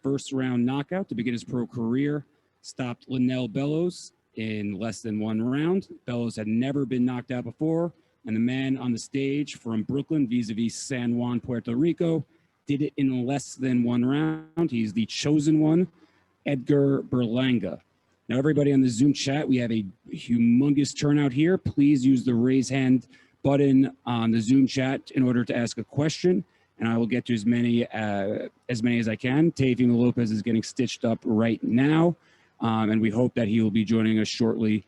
first round knockout to begin his pro career. Stopped Linnell Bellows in less than 1 round. Bellows had never been knocked out before, and the man on the stage from Brooklyn vis-a-vis San Juan, Puerto Rico, did it in less than 1 round. He's the chosen one, Edgar Berlanga. Now, everybody on the Zoom chat, we have a humongous turnout here. Please use the raise hand button on the Zoom chat in order to ask a question, and I will get to as many as I can. Teofimo Lopez is getting stitched up right now, and we hope that he will be joining us shortly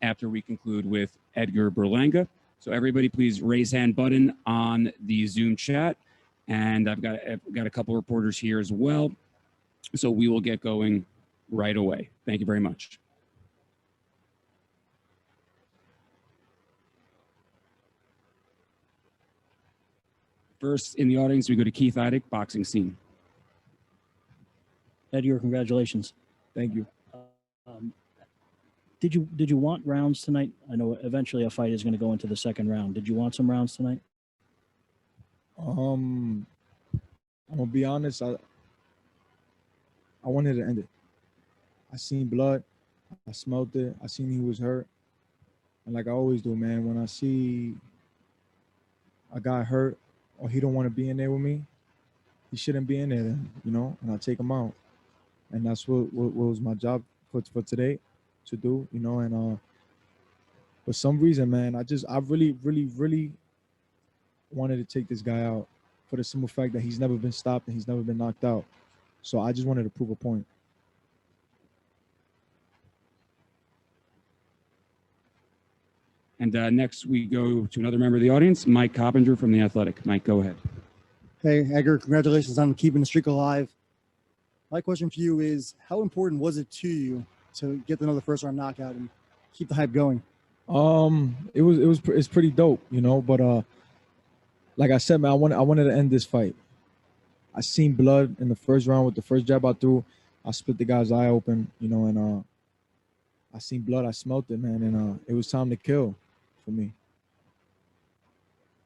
after we conclude with Edgar Berlanga. So everybody, please raise hand button on the Zoom chat, and I've got a couple reporters here as well, so we will get going right away. Thank you very much. First in the audience, we go to Keith Idek, Boxing Scene. Edgar, congratulations. Thank you. Did you want rounds tonight? I know eventually a fight is going to go into the second round. Did you want some rounds tonight? I'm gonna be honest. I wanted to end it. I seen blood. I smelled it. I seen he was hurt. And like I always do, man, when I see a guy hurt or he don't want to be in there with me, he shouldn't be in there then, you know, and I take him out. And that's what was my job for today to do, you know, and for some reason, man, I really wanted to take this guy out for the simple fact that he's never been stopped and he's never been knocked out. So I just wanted to prove a point. And next we go to another member of the audience, Mike Coppinger from The Athletic. Mike, go ahead. Hey, Edgar, congratulations on keeping the streak alive. My question for you is, how important was it to you to get another first round knockout and keep the hype going? It's pretty dope, you know, but like I said, man, I wanted to end this fight. I seen blood in the first round with the first jab I threw. I split the guy's eye open, you know, and I seen blood, I smelt it, man, and it was time to kill for me.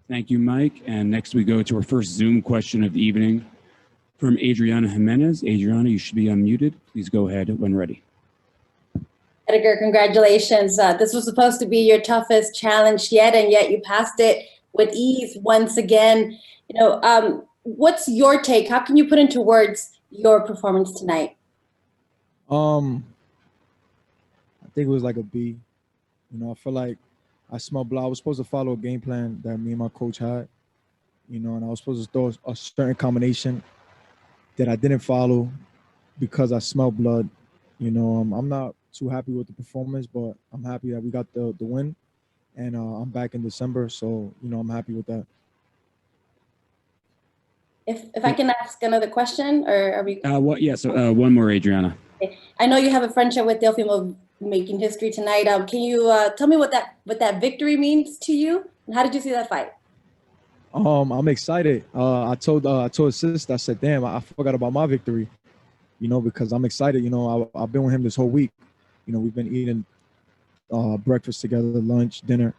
Thank you, Mike. And next we go to our first Zoom question of the evening from Adriana Jimenez. Adriana, you should be unmuted. Please go ahead when ready. Edgar, congratulations. This was supposed to be your toughest challenge yet, and yet you passed it with ease once again. You know, what's your take? How can you put into words your performance tonight? I think it was like a B. You know, I feel like I smelled blood. I was supposed to follow a game plan that me and my coach had, you know, and I was supposed to throw a certain combination that I didn't follow because I smelled blood. You know, I'm not too happy with the performance, but I'm happy that we got the win, and I'm back in December, so, you know, I'm happy with that. If I can ask another question, or are we? One more, Adriana. Okay. I know you have a friendship with Teofimo making history tonight. Can you tell me what that victory means to you, and how did you see that fight? I'm excited. I told his sister, I said, damn, I forgot about my victory, you know, because I'm excited. You know, I've been with him this whole week. You know, we've been eating breakfast together, lunch, dinner.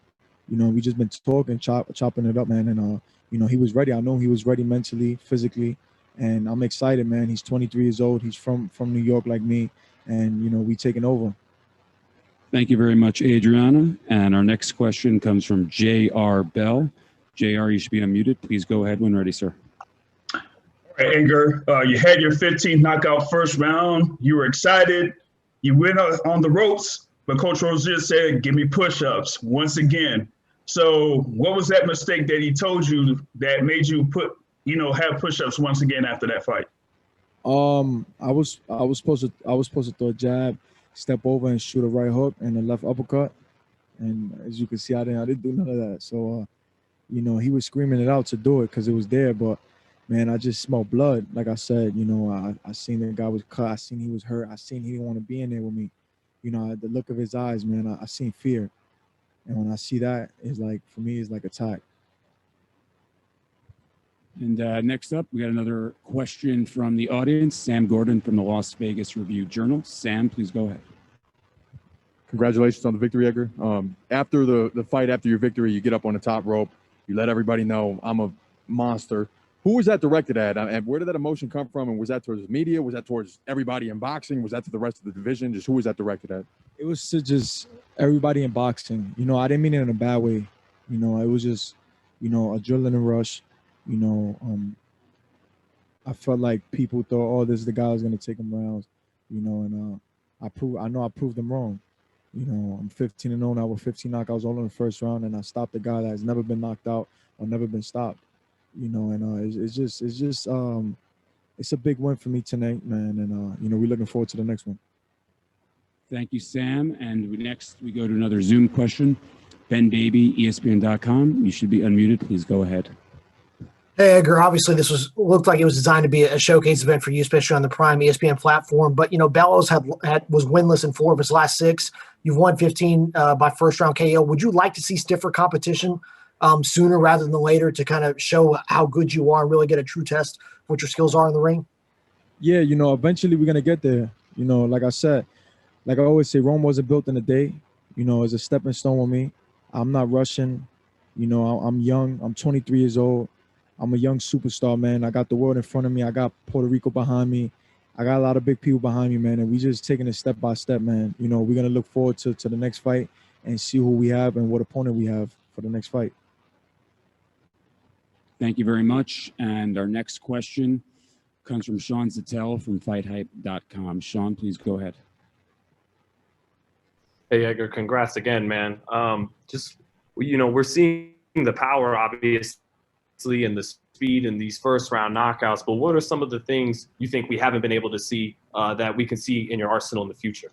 You know, we just been talking, chopping it up, man. And, you know, he was ready. I know he was ready mentally, physically. And I'm excited, man. He's 23 years old. He's from New York like me. And, you know, we taking over. Thank you very much, Adriana. And our next question comes from J.R. Bell. J.R., you should be unmuted. Please go ahead when ready, sir. All right, Edgar, you had your 15th knockout first round. You were excited. You went on the ropes, but Coach Rozier said, give me push-ups once again. So what was that mistake that he told you that made you have push-ups once again after that fight? I was supposed to throw a jab, step over and shoot a right hook and a left uppercut. And as you can see, I didn't do none of that. So, you know, he was screaming it out to do it because it was there. But, man, I just smelled blood. Like I said, you know, I seen the guy was cut. I seen he was hurt. I seen he didn't want to be in there with me. You know, the look of his eyes, man, I seen fear. And when I see that, it's like, for me, it's like attack. And next up, we got another question from the audience, Sam Gordon from the Las Vegas Review-Journal. Sam, please go ahead. Congratulations on the victory, Edgar. After the fight, after your victory, you get up on the top rope. You let everybody know I'm a monster. who was that directed at? And where did that emotion come from? And was that towards the media? Was that towards everybody in boxing? Was that to the rest of the division? Just who was that directed at? It was to just everybody in boxing. You know, I didn't mean it in a bad way. You know, it was just, you know, adrenaline rush. You know, I felt like people thought, oh, this is the guy who's gonna take them rounds. You know, and I know I proved them wrong. You know, I'm 15-0 now with 15 knockouts all in the first round, and I stopped a guy that has never been knocked out or never been stopped. You know, and it's a big win for me tonight, man. And you know, we're looking forward to the next one. Thank you, Sam. And next we go to another Zoom question. Ben Baby, ESPN.com. You should be unmuted. Please go ahead. Hey, Edgar, obviously this looked like it was designed to be a showcase event for you, especially on the Prime ESPN platform. But, you know, Bellows was winless in 4 of his last 6. You've won 15 by first-round KO. Would you like to see stiffer competition sooner rather than later to kind of show how good you are and really get a true test of what your skills are in the ring? Yeah, you know, eventually we're going to get there. You know, like I said, like I always say, Rome wasn't built in a day. You know, it's a stepping stone with me. I'm not rushing. You know, I'm young. I'm 23 years old. I'm a young superstar, man. I got the world in front of me. I got Puerto Rico behind me. I got a lot of big people behind me, man. And we just taking it step by step, man. You know, we're going to look forward to the next fight and see who we have and what opponent we have for the next fight. Thank you very much. And our next question comes from Sean Zattel from FightHype.com. Sean, please go ahead. Hey, Edgar, congrats again, man. Just, you know, we're seeing the power, obviously, and the speed in these first-round knockouts, but what are some of the things you think we haven't been able to see that we can see in your arsenal in the future?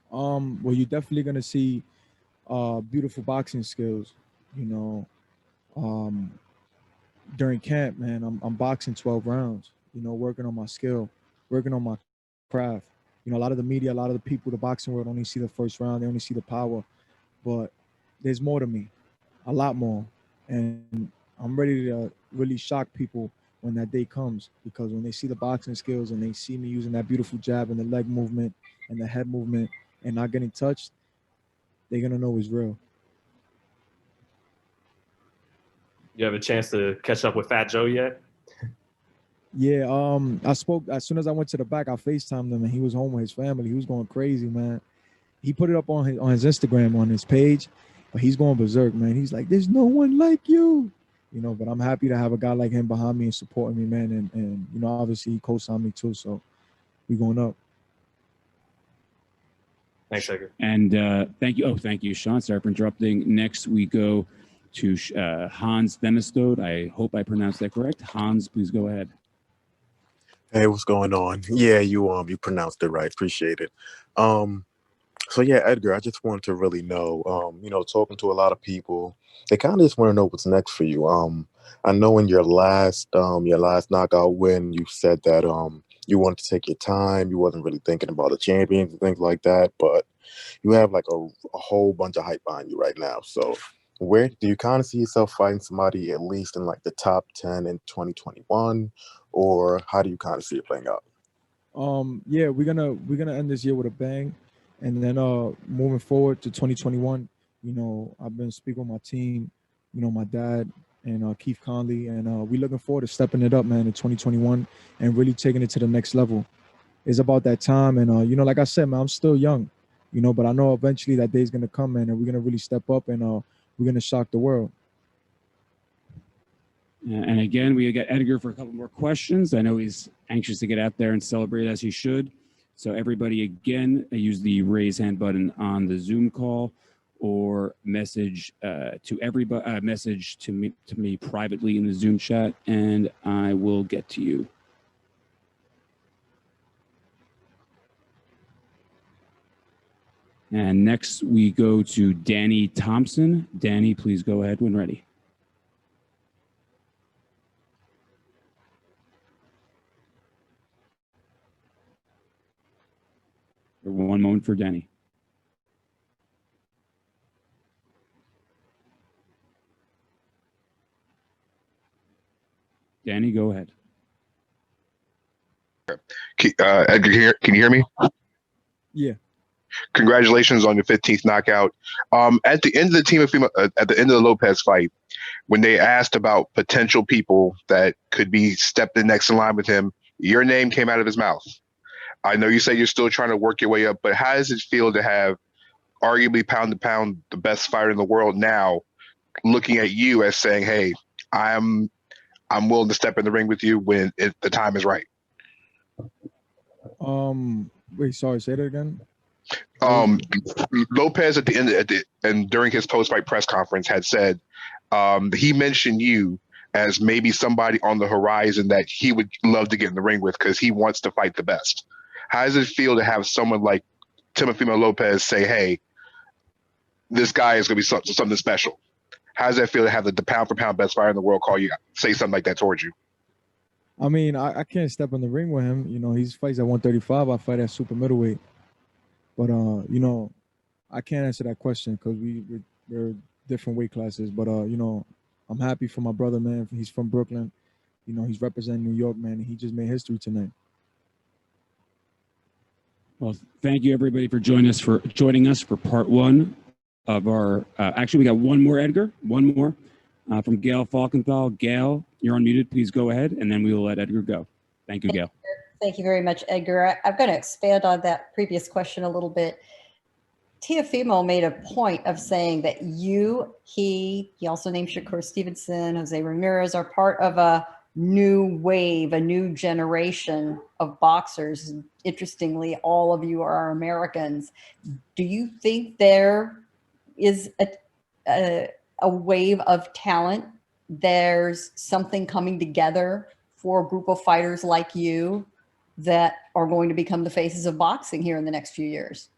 Well, you're definitely going to see beautiful boxing skills, you know. During camp, man, I'm boxing 12 rounds, you know, working on my skill, working on my craft. You know, a lot of the media, a lot of the people, the boxing world only see the first round. They only see the power. But there's more to me, a lot more. And I'm ready to really shock people when that day comes, because when they see the boxing skills and they see me using that beautiful jab and the leg movement and the head movement and not getting touched, they're going to know it's real. You have a chance to catch up with Fat Joe yet? Yeah, I spoke as soon as I went to the back. I FaceTimed him, and he was home with his family. He was going crazy, man. He put it up on his Instagram, on his page, but he's going berserk, man. He's like, "There's no one like you," you know. But I'm happy to have a guy like him behind me and supporting me, man. And you know, obviously he co-signed me too, so we going up. Thanks, Edgar. And thank you. Oh, thank you, Sean. Sorry for interrupting. Next, we go to Hans Themistode. I hope I pronounced that correct. Hans, please go ahead. Hey, what's going on? Yeah, you pronounced it right. Appreciate it. So yeah, Edgar, I just wanted to really know, you know, talking to a lot of people, they kind of just want to know what's next for you. I know in your last knockout win, you said that you wanted to take your time. You wasn't really thinking about the champions and things like that, but you have like a whole bunch of hype behind you right now. So where do you kind of see yourself fighting somebody at least in like the top 10 in 2021, or how do you kind of see it playing out? Yeah, we're gonna end this year with a bang, and then moving forward to 2021, you know, I've been speaking with my team, you know, my dad and Keith Conley, and we're looking forward to stepping it up, man, in 2021 and really taking it to the next level. It's about that time, and you know, like I said, man, I'm still young, you know, but I know eventually that day's gonna come, man, and we're gonna really step up and we're gonna shock the world. And again, we got Edgar for a couple more questions. I know he's anxious to get out there and celebrate as he should. So everybody, again, use the raise hand button on the Zoom call, or message to everybody, message to me privately in the Zoom chat, and I will get to you. And next we go to Danny Thompson. Danny, please go ahead when ready. One moment for Danny. Danny, go ahead. Edgar, can you hear me? Yeah. Congratulations on your 15th knockout. At the end of at the end of the Lopez fight, when they asked about potential people that could be stepped in next in line with him, your name came out of his mouth. I know you say you're still trying to work your way up, but how does it feel to have arguably pound to pound the best fighter in the world now looking at you as saying, "Hey, I'm willing to step in the ring with you when the time is right"? Wait, sorry, say that again. Lopez and during his post-fight press conference had said he mentioned you as maybe somebody on the horizon that he would love to get in the ring with because he wants to fight the best. How does it feel to have someone like Teofimo Lopez say, "Hey, this guy is going to be something special"? How does that feel to have the pound for pound best fighter in the world call you, say something like that towards you? I mean, I can't step in the ring with him. You know, he fights at 135. I fight at super middleweight. But you know, I can't answer that question because we're different weight classes. But you know, I'm happy for my brother, man. He's from Brooklyn. You know, he's representing New York, man. And he just made history tonight. Well, thank you everybody for joining us for part one of our. Actually, we got one more, Edgar. One more from Gail Falkenthal. Gail, you're unmuted. Please go ahead, and then we will let Edgar go. Thank you, Gail. Thank you very much, Edgar. I'm going to expand on that previous question a little bit. Teofimo made a point of saying that he also named Shakur Stevenson, Jose Ramirez, are part of a new wave, a new generation of boxers. Interestingly, all of you are Americans. Do you think there is a wave of talent? There's something coming together for a group of fighters like you that are going to become the faces of boxing here in the next few years?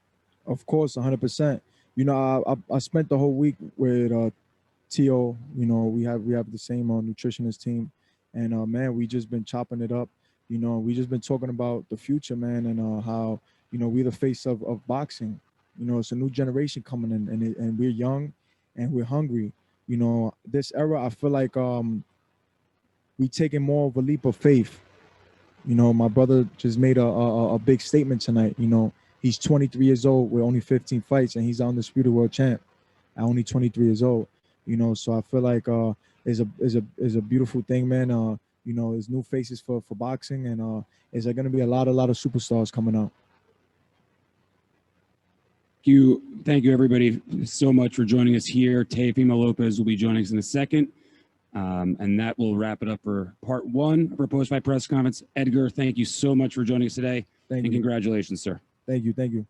Of course, 100%. You know, I spent the whole week with Tio. You know, we have the same nutritionist team, and man, we just been chopping it up. You know, we just been talking about the future, man, and how, you know, we're the face of boxing. You know, it's a new generation coming in, and we're young, and we're hungry. You know, this era, I feel like we taking more of a leap of faith. You know, my brother just made a big statement tonight. You know, he's 23 years old with only 15 fights, and he's the undisputed world champ at only 23 years old. You know, so I feel like is a beautiful thing, man. You know, there's new faces for boxing, and is there going to be a lot of superstars coming out? Thank you everybody so much for joining us here. Teofimo Lopez will be joining us in a second. And that will wrap it up for part one of our post-fight press conference. Edgar, thank you so much for joining us today. Thank you. Congratulations, sir. Thank you. Thank you.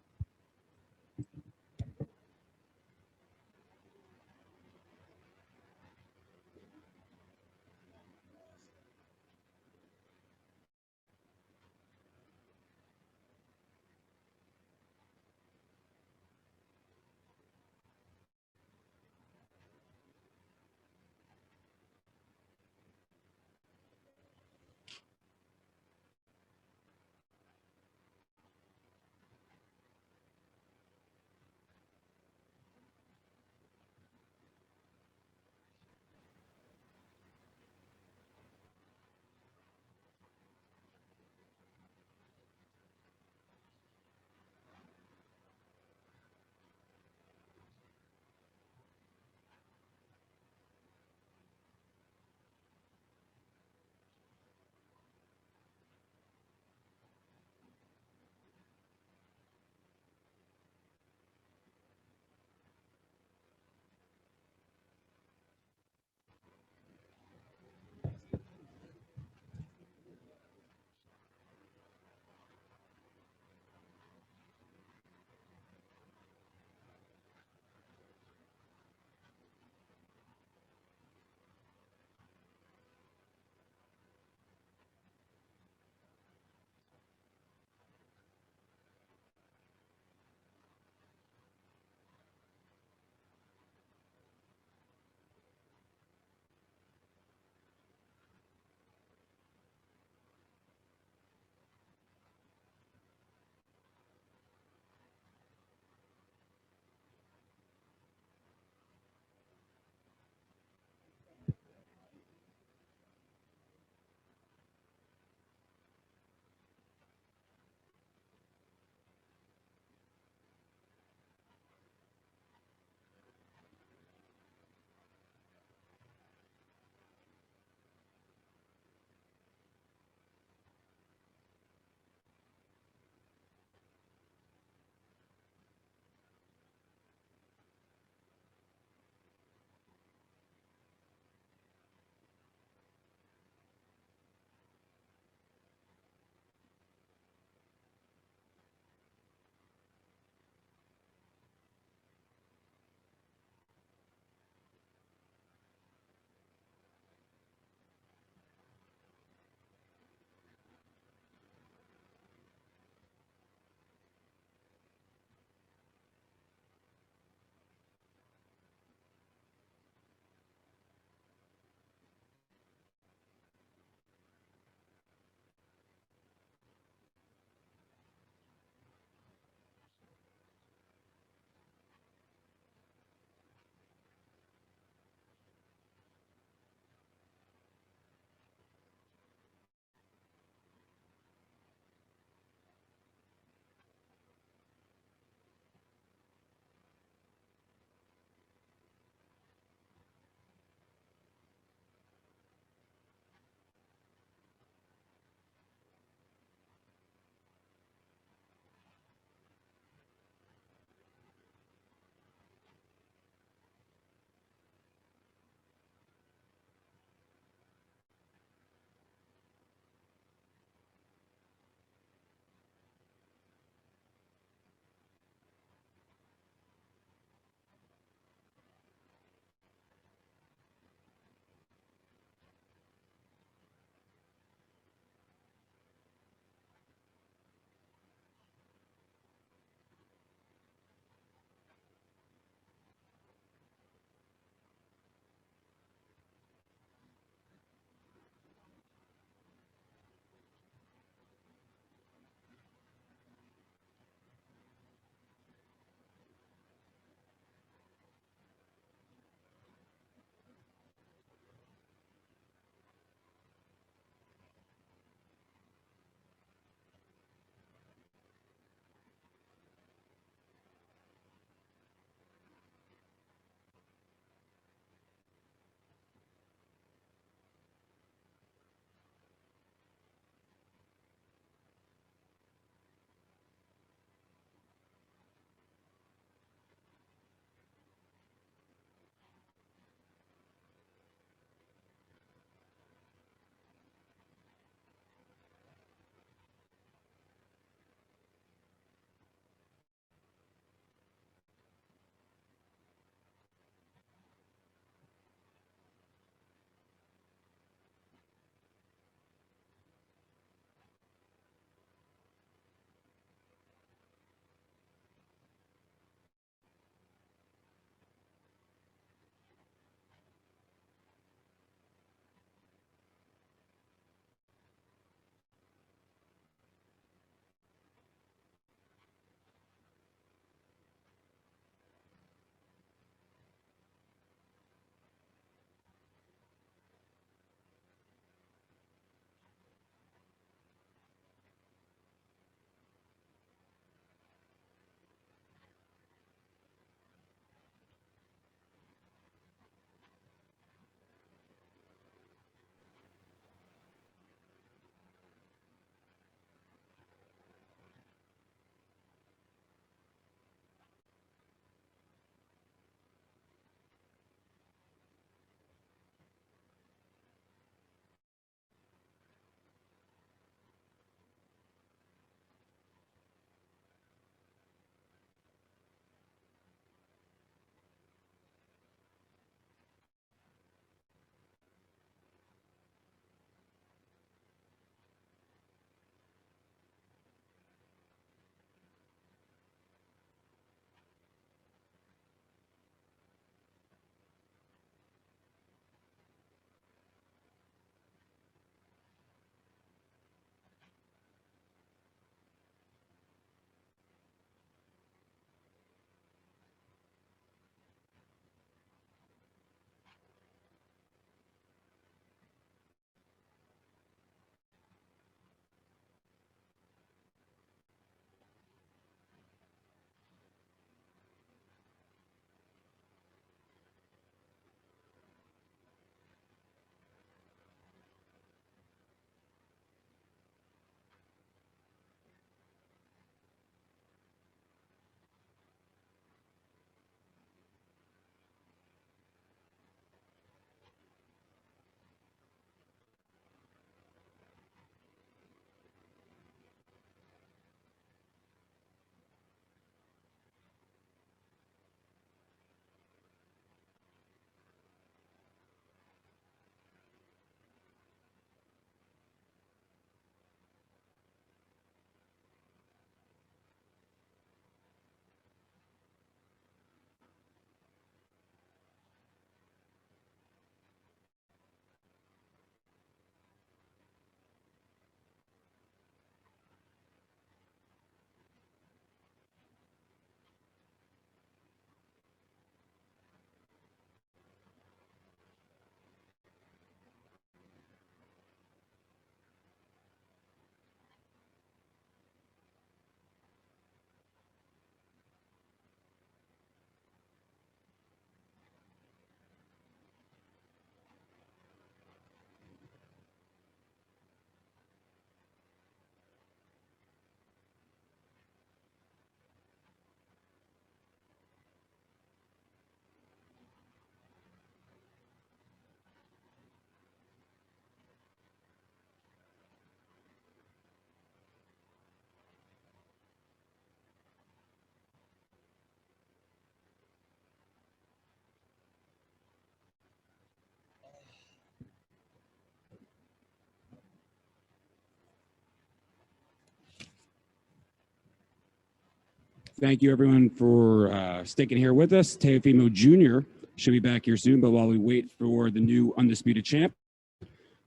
Thank you, everyone, for sticking here with us. Teofimo Jr. should be back here soon, but while we wait for the new undisputed champ,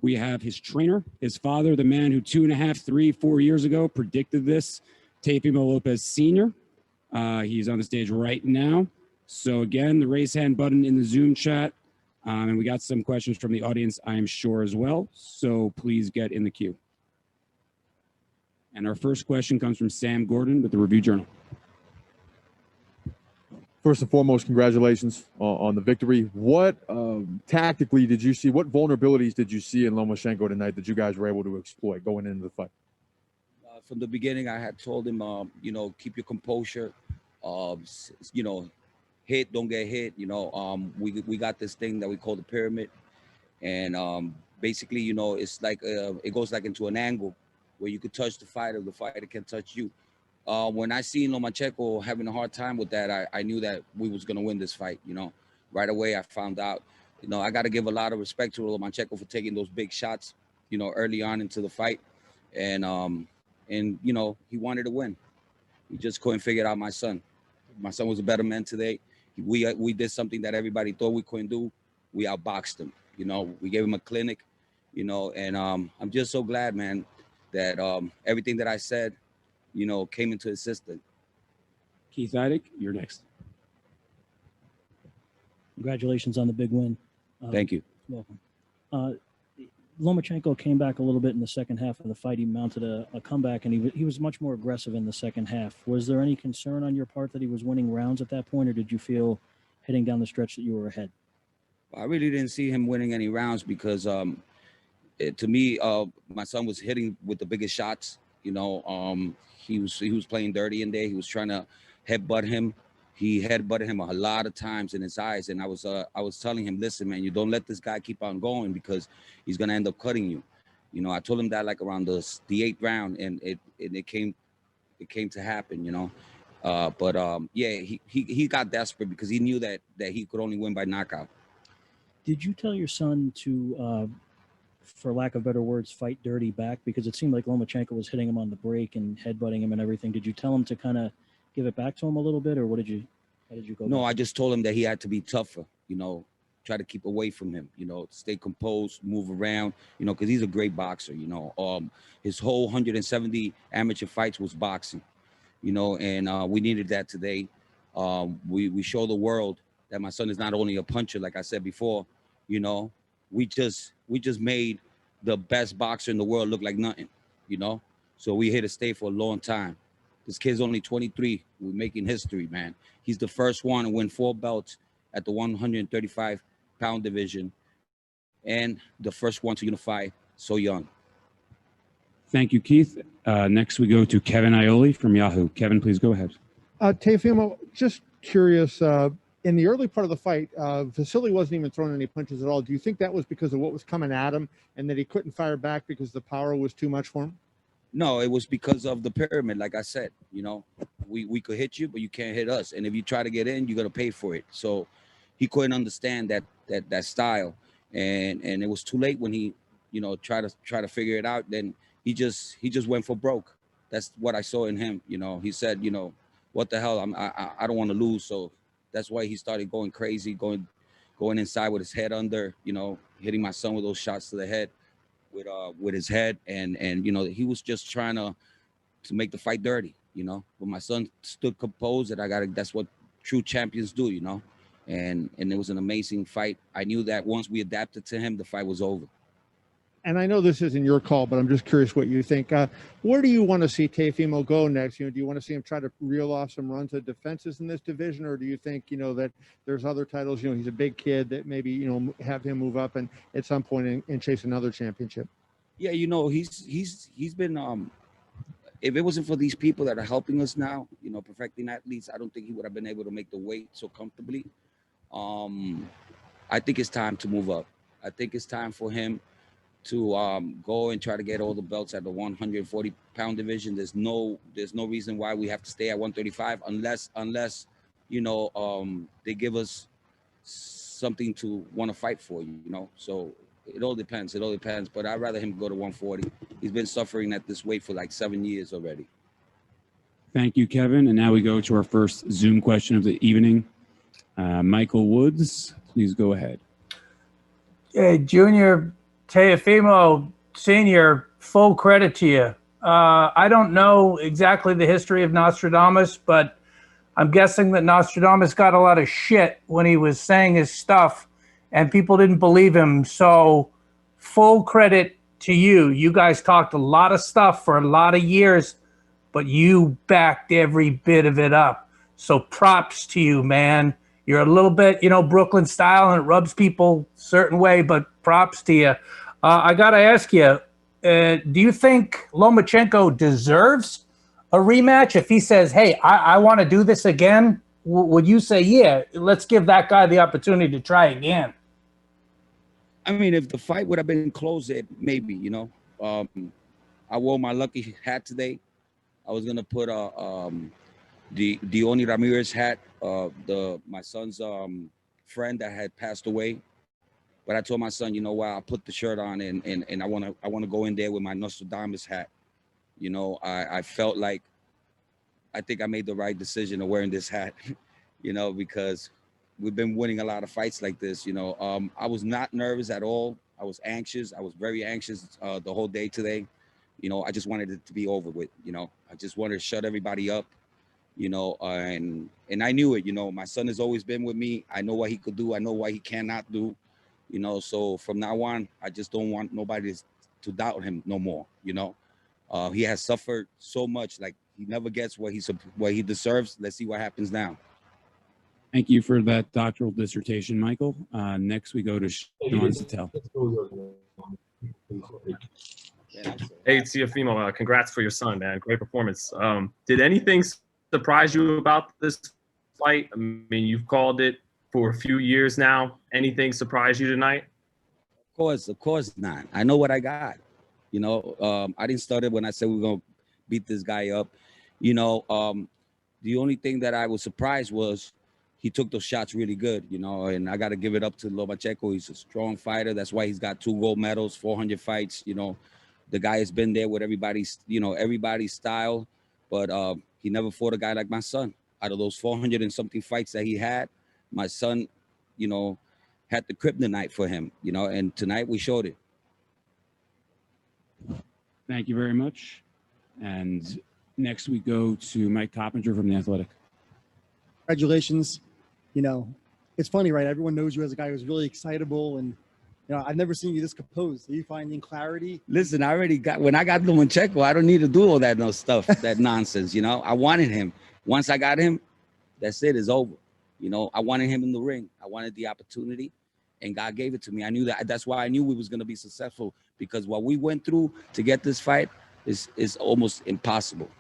we have his trainer, his father, the man who 2.5, 3, 4 years ago predicted this, Teofimo Lopez Sr. He's on the stage right now. So again, the raise hand button in the Zoom chat. And we got some questions from the audience, I am sure, as well. So please get in the queue. And our first question comes from Sam Gordon with the Review Journal. First and foremost, congratulations on the victory. What tactically did you see? What vulnerabilities did you see in Lomachenko tonight that you guys were able to exploit going into the fight? From the beginning, I had told him, you know, keep your composure. You know, hit, don't get hit. You know, we got this thing that we call the pyramid, and basically, you know, it's like it goes like into an angle where you could touch the fighter can touch you. When I seen Lomachenko having a hard time with that, I knew that we was gonna win this fight. You know, right away I found out. You know, I got to give a lot of respect to Lomachenko for taking those big shots. You know, early on into the fight, and you know, he wanted to win. He just couldn't figure out my son. My son was a better man today. We did something that everybody thought we couldn't do. We outboxed him. You know, we gave him a clinic. You know, and I'm just so glad, man, that everything that I said, you know, came into existence. Keith Idek, you're next. Congratulations on the big win. Thank you. Welcome. Lomachenko came back a little bit in the second half of the fight. He mounted a comeback, and he was much more aggressive in the second half. Was there any concern on your part that he was winning rounds at that point, or did you feel heading down the stretch that you were ahead? I really didn't see him winning any rounds because to me, my son was hitting with the biggest shots. You know, he was playing dirty in there. He was trying to headbutt him. He headbutted him a lot of times in his eyes, and I was telling him, listen, man, you don't let this guy keep on going because he's gonna end up cutting you. You know, I told him that like around the 8th round, and it came to happen. You know, but yeah, he got desperate because he knew that he could only win by knockout. Did you tell your son to, for lack of better words, fight dirty back? Because it seemed like Lomachenko was hitting him on the break and headbutting him and everything. Did you tell him to kind of give it back to him a little bit, or how did you go? No, I just told him that he had to be tougher, you know, try to keep away from him, you know, stay composed, move around, you know, because he's a great boxer, you know. His whole 170 amateur fights was boxing, you know, and we needed that today. We show the world that my son is not only a puncher, like I said before, you know, we just made the best boxer in the world look like nothing, you know. So we here to stay for a long time. This kid's only 23. We're making history, man. He's the first one to win 4 belts at the 135-pound division, and the first one to unify so young. Thank you, Keith. Next, we go to Kevin Ioli from Yahoo. Kevin, please go ahead. Teofimo, just curious, in the early part of the fight, Vasiliy wasn't even throwing any punches at all. Do you think that was because of what was coming at him and that he couldn't fire back because the power was too much for him? No, it was because of the pyramid. Like I said, you know, we could hit you, but you can't hit us. And if you try to get in, you're gonna pay for it. So he couldn't understand that style, and it was too late when he, you know, try to figure it out. Then he just went for broke. That's what I saw in him. You know, he said, you know, what the hell? I don't want to lose. So that's why he started going crazy, going inside with his head under, you know, hitting my son with those shots to the head. With his head, and you know, he was just trying to make the fight dirty, you know. But my son stood composed, and that's what true champions do, you know. And it was an amazing fight. I knew that once we adapted to him, the fight was over. And I know this isn't your call, but I'm just curious what you think. Where do you want to see Teofimo go next? You know, do you want to see him try to reel off some runs of defenses in this division, or do you think, you know, that there's other titles? You know, he's a big kid, that maybe, you know, have him move up and at some point and chase another championship? Yeah, you know, he's been. If it wasn't for these people that are helping us now, you know, perfecting athletes, I don't think he would have been able to make the weight so comfortably. I think it's time to move up. I think it's time for him to go and try to get all the belts at the 140-pound division. There's no reason why we have to stay at 135 unless you know, they give us something to want to fight for, you know. So it all depends. But I'd rather him go to 140. He's been suffering at this weight for like 7 years already. Thank you, Kevin. And now we go to our first Zoom question of the evening. Michael Woods, please go ahead. Hey, Junior Teofimo Sr., full credit to you. I don't know exactly the history of Nostradamus, but I'm guessing that Nostradamus got a lot of shit when he was saying his stuff and people didn't believe him. So full credit to you. You guys talked a lot of stuff for a lot of years, but you backed every bit of it up. So props to you, man. You're a little bit, Brooklyn style, and it rubs people a certain way, but props to you. I got to ask you, do you think Lomachenko deserves a rematch? If he says, hey, I want to do this again, would you say, yeah, let's give that guy the opportunity to try again? I mean, if the fight would have been close, maybe, I wore my lucky hat today. I was going to put the Oni Ramirez hat, my son's friend that had passed away. But I told my son, you know what, I'll put the shirt on and I want to go in there with my Nostradamus hat. I felt like I think I made the right decision of wearing this hat, because we've been winning a lot of fights like this. I was not nervous at all. I was anxious. I was very anxious the whole day today. I just wanted it to be over with. I just wanted to shut everybody up. And I knew it. My son has always been with me. I know what he could do. I know what he cannot do. So from now on, I just don't want nobody to doubt him no more. He has suffered so much, like he never gets what he deserves. Let's see what happens now. Thank you for that doctoral dissertation, Michael. Next, we go to Sean Sattel. Hey, Teofimo, congrats for your son, man. Great performance. Did anything surprise you about this fight? I mean, you've called it for a few years now. Anything surprise you tonight? Of course not. I know what I got. I didn't start it when I said we're gonna beat this guy up. The only thing that I was surprised was he took those shots really good, and I got to give it up to Lomachenko. He's a strong fighter. That's why he's got 2 gold medals, 400 fights. The guy has been there with everybody's style, but he never fought a guy like my son. Out of those 400 and something fights that he had, my son, had the kryptonite for him, and tonight we showed it. Thank you very much. And next we go to Mike Coppinger from The Athletic. Congratulations. It's funny, right? Everyone knows you as a guy who's really excitable, and I've never seen you this composed. Are you finding clarity? Listen, when I got Lomachenko, I don't need to do all that stuff, that nonsense. I wanted him. Once I got him, that's it, it's over. I wanted him in the ring. I wanted the opportunity, and God gave it to me. I knew that. That's why I knew we was going to be successful, because what we went through to get this fight is almost impossible.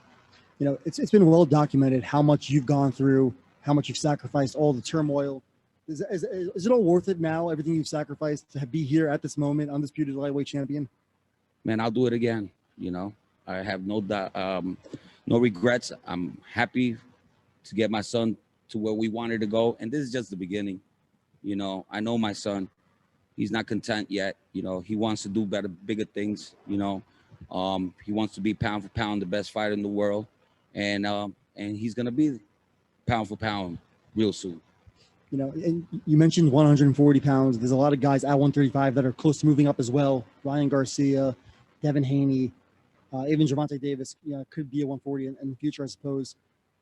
It's been well documented how much you've gone through, how much you've sacrificed, all the turmoil. Is it all worth it now, everything you've sacrificed to be here at this moment, undisputed lightweight champion? Man, I'll do it again. I have no regrets. I'm happy to get my son to where we wanted to go. And this is just the beginning. I know my son, he's not content yet. He wants to do better, bigger things. He wants to be pound for pound the best fighter in the world. And he's going to be pound for pound real soon. And you mentioned 140 pounds. There's a lot of guys at 135 that are close to moving up as well. Ryan Garcia, Devin Haney, even Gervonta Davis, could be a 140 in the future, I suppose.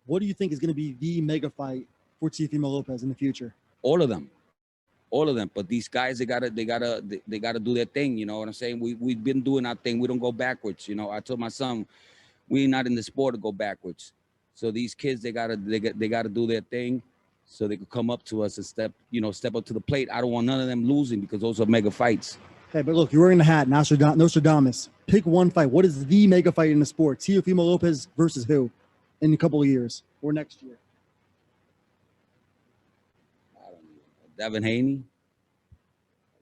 What do you think is going to be the mega fight for Teofimo Lopez in the future? All of them. But these guys, they gotta do their thing. You know what I'm saying? We've been doing our thing. We don't go backwards. I told my son, we're not in the sport to go backwards. So these kids, they gotta do their thing, so they could come up to us and step up to the plate. I don't want none of them losing, because those are mega fights. Hey, but look, you're wearing the hat, Nostradamus. Pick one fight. What is the mega fight in the sport? Teofimo Lopez versus who in a couple of years or next year? I don't know. Devin Haney.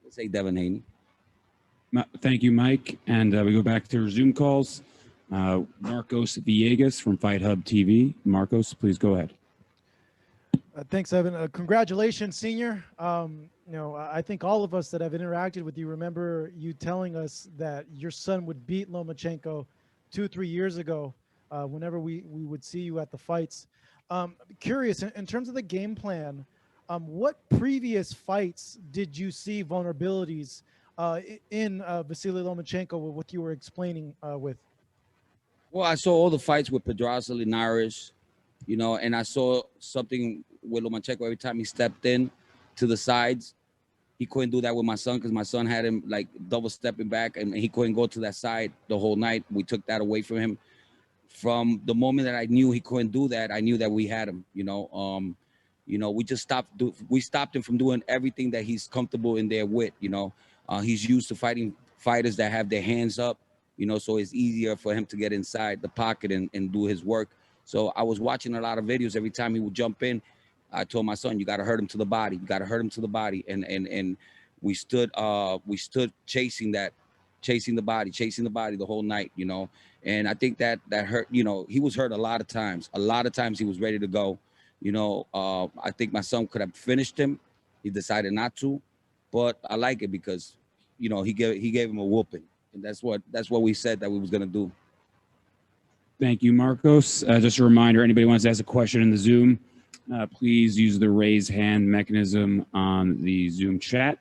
Let's say Devin Haney. Thank you, Mike. And we go back to our Zoom calls. Marcos Villegas from Fight Hub TV. Marcos, please go ahead. Thanks, Evan. Congratulations, Senior. I think all of us that have interacted with you remember you telling us that your son would beat Lomachenko 2-3 years ago. whenever we would see you at the fights. Curious, in terms of the game plan, what previous fights did you see vulnerabilities in Vasiliy Lomachenko with what you were explaining with? Well, I saw all the fights with Pedraza, Linares, you know, and I saw something with Lomachenko every time he stepped in to the sides. He couldn't do that with my son because my son had him like double stepping back and he couldn't go to that side the whole night. We took that away from him. From the moment that I knew he couldn't do that, I knew that we had him, you know. We just stopped him from doing everything that he's comfortable in there with, you know. He's used to fighting fighters that have their hands up, you know, so it's easier for him to get inside the pocket and do his work. So I was watching a lot of videos. Every time he would jump in, I told my son, you got to hurt him to the body. You got to hurt him to the body. And we stood chasing the body the whole night, you know. And I think that hurt, you know, he was hurt a lot of times. A lot of times he was ready to go. You know, I think my son could have finished him. He decided not to, but I like it because, you know, he gave him a whooping. And that's what we said that we was going to do. Thank you, Marcos. Just a reminder, anybody wants to ask a question in the Zoom, please use the raise hand mechanism on the Zoom chat.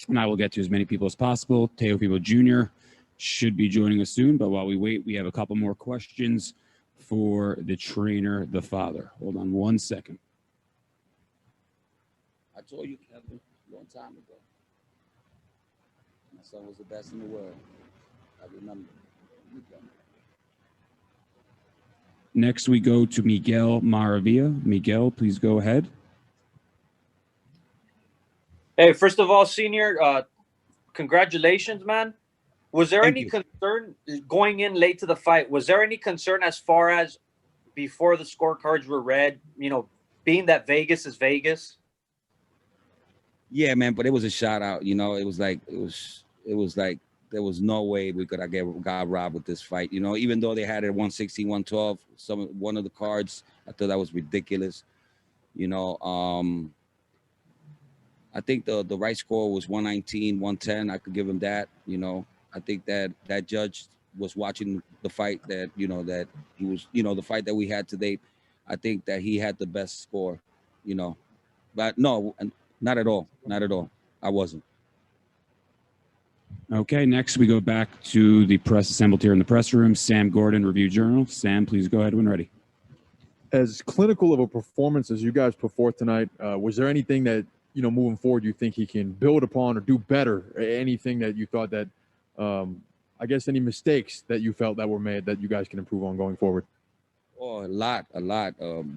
And I will get to as many people as possible. Teofimo Jr. should be joining us soon, but while we wait, we have a couple more questions for the trainer, the father. Hold on 1 second. I told you, Kevin, a long time ago. My son was the best in the world. I remember. Next, we go to Miguel Maravilla. Miguel, please go ahead. Hey, first of all, Senior, congratulations, man. Was there any concern going in late to the fight? Was there any concern as far as before the scorecards were read, you know, being that Vegas is Vegas? Yeah, man, but it was a shout out, you know. It was like there was no way we could have got robbed with this fight, you know, even though they had it 116, 112, one of the cards, I thought that was ridiculous. You know, I think the right score was 119, 110. I could give him that, you know. I think that judge was watching the fight that, you know, that he was, you know, the fight that we had today. I think that he had the best score, you know, but no, not at all. Not at all. I wasn't. Okay, next we go back to the press assembled here in the press room. Sam Gordon, Review Journal. Sam, please go ahead when ready. As clinical of a performance as you guys put forth tonight, was there anything that, you know, moving forward, you think he can build upon or do better? Anything that you thought that, I guess, any mistakes that you felt that were made that you guys can improve on going forward? Oh, a lot.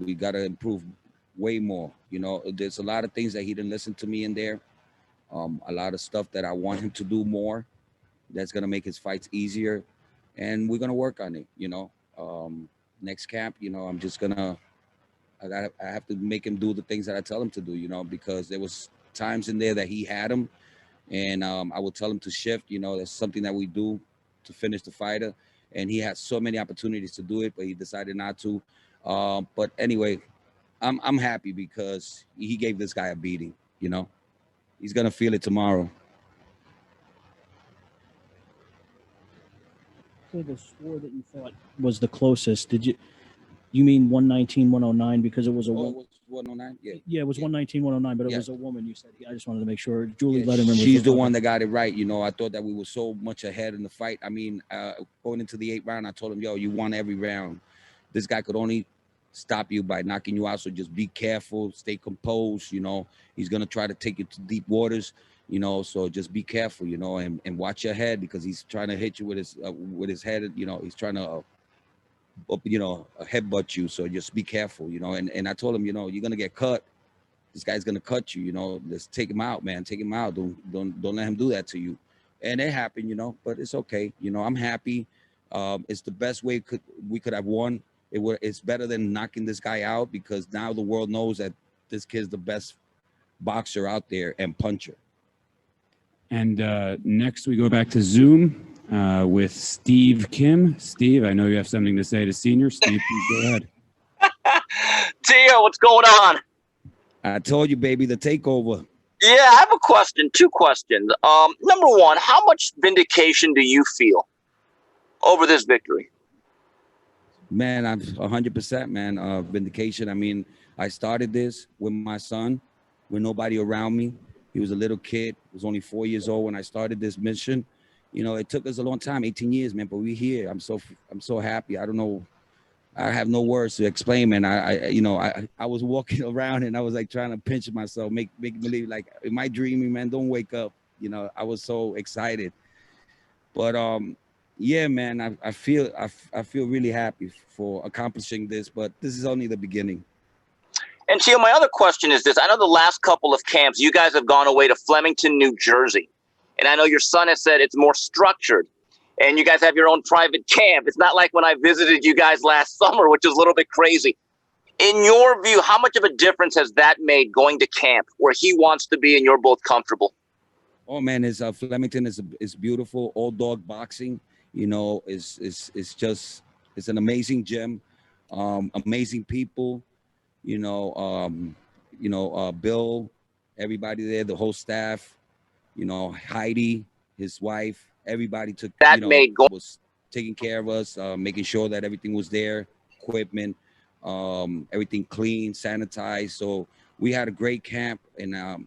We got to improve way more. You know, there's a lot of things that he didn't listen to me in there. A lot of stuff that I want him to do more. That's going to make his fights easier. And we're going to work on it, you know. Next camp, you know, I'm just going to, I have to make him do the things that I tell him to do, you know, because there was times in there that he had him. And I would tell him to shift, you know, that's something that we do to finish the fighter. And he had so many opportunities to do it, but he decided not to. But anyway, I'm happy because he gave this guy a beating, you know. He's going to feel it tomorrow. So the score that you thought was the closest, you mean 119, 109 because it was a 109? Yeah, it was 119, 109, but it was a woman, you said. I just wanted to make sure. Julie let him remember. She's the one that got it right. You know, I thought that we were so much ahead in the fight. I mean, going into the 8th round, I told him, yo, you won every round. This guy could only stop you by knocking you out. So just be careful, stay composed. You know, he's going to try to take you to deep waters, you know, so just be careful, you know, and watch your head because he's trying to hit you with his head. You know, he's trying to, you know, headbutt you. So just be careful, you know, and I told him, you know, you're going to get cut. This guy's going to cut you, you know, just take him out, man. Take him out. Don't let him do that to you. And it happened, you know, but it's okay. You know, I'm happy. It's the best way we could have won. It's better than knocking this guy out because now the world knows that this kid's the best boxer out there and puncher. And next we go back to Zoom with Steve Kim. Steve, I know you have something to say to Senior. Steve, please go ahead. Tio, what's going on? I told you, baby, the takeover. Yeah, I have a question, 2 questions. Number one, how much vindication do you feel over this victory? Man, I'm 100%, man. Vindication. I mean, I started this with my son, with nobody around me. He was a little kid. He was only 4 years old when I started this mission. You know, it took us a long time, 18 years, man, but we're here. I'm so happy. I don't know. I have no words to explain, man. I was walking around and I was like trying to pinch myself, make believe like, am I dreaming, man? Don't wake up. You know, I was so excited. But yeah, man, I feel really happy for accomplishing this, but this is only the beginning. And Teo, my other question is this. I know the last couple of camps, you guys have gone away to Flemington, New Jersey. And I know your son has said it's more structured. And you guys have your own private camp. It's not like when I visited you guys last summer, which was a little bit crazy. In your view, how much of a difference has that made going to camp where he wants to be and you're both comfortable? Oh man, Flemington is beautiful. All dog boxing, you know, it's an amazing gym, amazing people, Bill, everybody there, the whole staff, Heidi, his wife, everybody was taking care of us, making sure that everything was there, equipment, everything clean, sanitized. So we had a great camp, and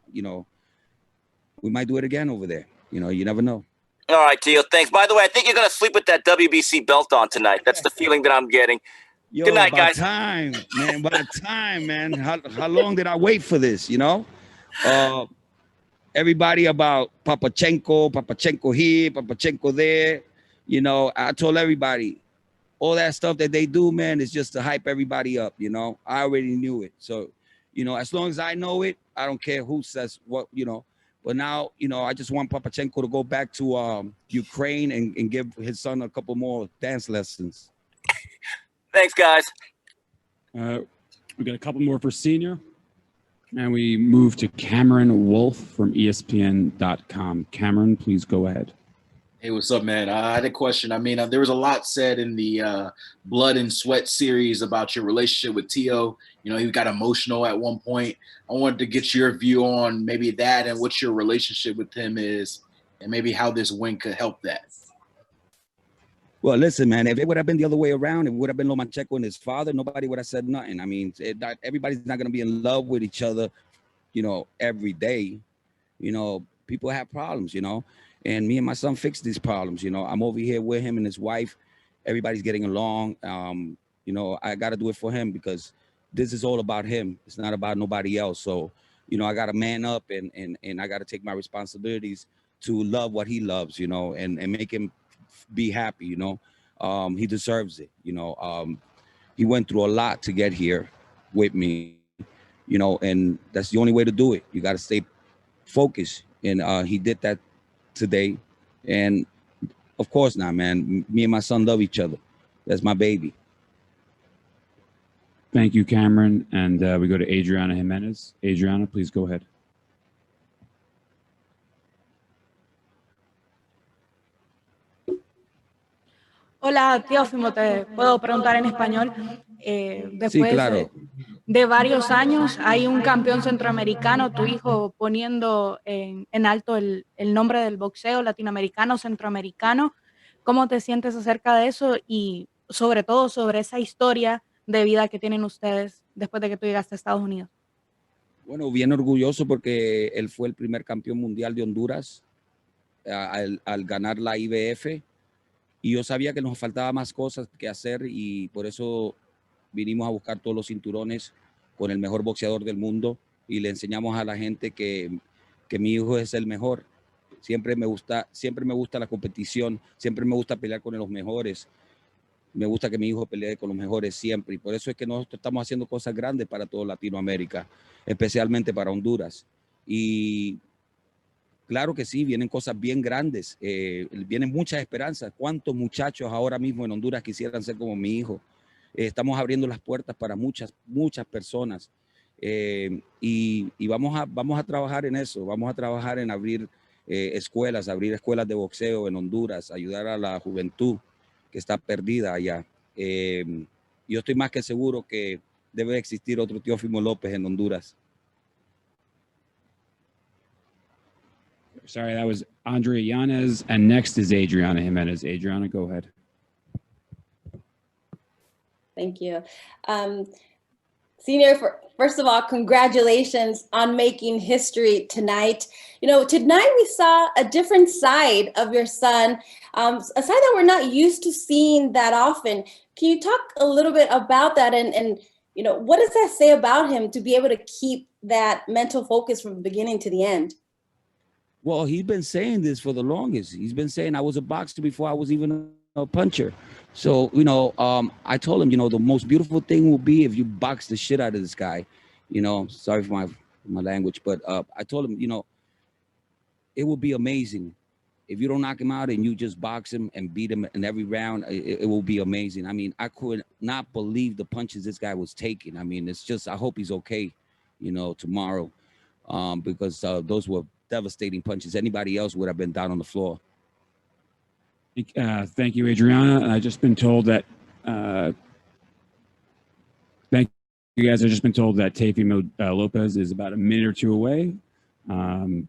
we might do it again over there. You never know. All right, Teo, thanks. By the way, I think you're going to sleep with that WBC belt on tonight. That's the feeling that I'm getting. Yo, good night, guys. Time, man. By time, man. How long did I wait for this, Everybody about Papachenko here, Papachenko there. I told everybody, all that stuff that they do, man, is just to hype everybody up, I already knew it. So, as long as I know it, I don't care who says what, But now, I just want Papachenko to go back to Ukraine and give his son a couple more dance lessons. Thanks, guys. We got a couple more for Senior. And we move to Cameron Wolf from ESPN.com. Cameron, please go ahead. Hey, what's up, man? I had a question. I mean, there was a lot said in the Blood and Sweat series about your relationship with Teo. He got emotional at one point. I wanted to get your view on maybe that and what your relationship with him is and maybe how this win could help that. Well, listen, man, if it would have been the other way around, if it would have been Lomachenko and his father, nobody would have said nothing. I mean, everybody's not going to be in love with each other, every day. People have problems, and me and my son fixed these problems. I'm over here with him and his wife. Everybody's getting along. I got to do it for him because this is all about him. It's not about nobody else. So, I got to man up and I got to take my responsibilities to love what he loves, and make him be happy. He deserves it. He went through a lot to get here with me, and that's the only way to do it. You got to stay focused. And he did that today. And of course not, man. Me and my son love each other. That's my baby. Thank you, Cameron. And we go to Adriana Jimenez. Adriana, please go ahead. Hola, Teofimo, te puedo preguntar en español. Después Sí, claro. de varios años, hay un campeón centroamericano, tu hijo poniendo en alto el nombre del boxeo latinoamericano, centroamericano. ¿Cómo te sientes acerca de eso? Y sobre todo sobre esa historia de vida que tienen ustedes después de que tú llegaste a Estados Unidos. Bueno, bien orgulloso porque él fue el primer campeón mundial de Honduras al ganar la IBF. Y yo sabía que nos faltaba más cosas que hacer y por eso vinimos a buscar todos los cinturones con el mejor boxeador del mundo y le enseñamos a la gente que mi hijo es el mejor. Siempre me gusta la competición, siempre me gusta pelear con los mejores. Me gusta que mi hijo pelee con los mejores siempre y por eso es que nosotros estamos haciendo cosas grandes para toda Latinoamérica, especialmente para Honduras. Y claro que sí, vienen cosas bien grandes, vienen muchas esperanzas. ¿Cuántos muchachos ahora mismo en Honduras quisieran ser como mi hijo? Estamos abriendo las puertas para muchas personas y vamos a trabajar en eso, vamos a trabajar en abrir escuelas de boxeo en Honduras, ayudar a la juventud que está perdida allá. Yo estoy más que seguro que debe existir otro Teofimo López en Honduras. Sorry, that was Andrea Yanez, and next is Adriana Jimenez. Adriana, go ahead. Thank you. Senior, first of all, congratulations on making history tonight. You know, tonight we saw a different side of your son, a side that we're not used to seeing that often. Can you talk a little bit about that and you know, what does that say about him to be able to keep that mental focus from the beginning to the end? Well, he's been saying this for the longest. He's been saying I was a boxer before I was even a puncher. So, you know, I told him, you know, the most beautiful thing will be if you box the shit out of this guy. You know, sorry for my language, but I told him, you know, it will be amazing if you don't knock him out and you just box him and beat him in every round. It will be amazing. I mean, I could not believe the punches this guy was taking. I mean, it's just, I hope he's okay, you know, tomorrow, because those were devastating punches. Anybody else would have been down on the floor. Thank you, Adriana. I've just been told that. Thank you guys. I've just been told that Teofimo Lopez is about a minute or two away. Kevin.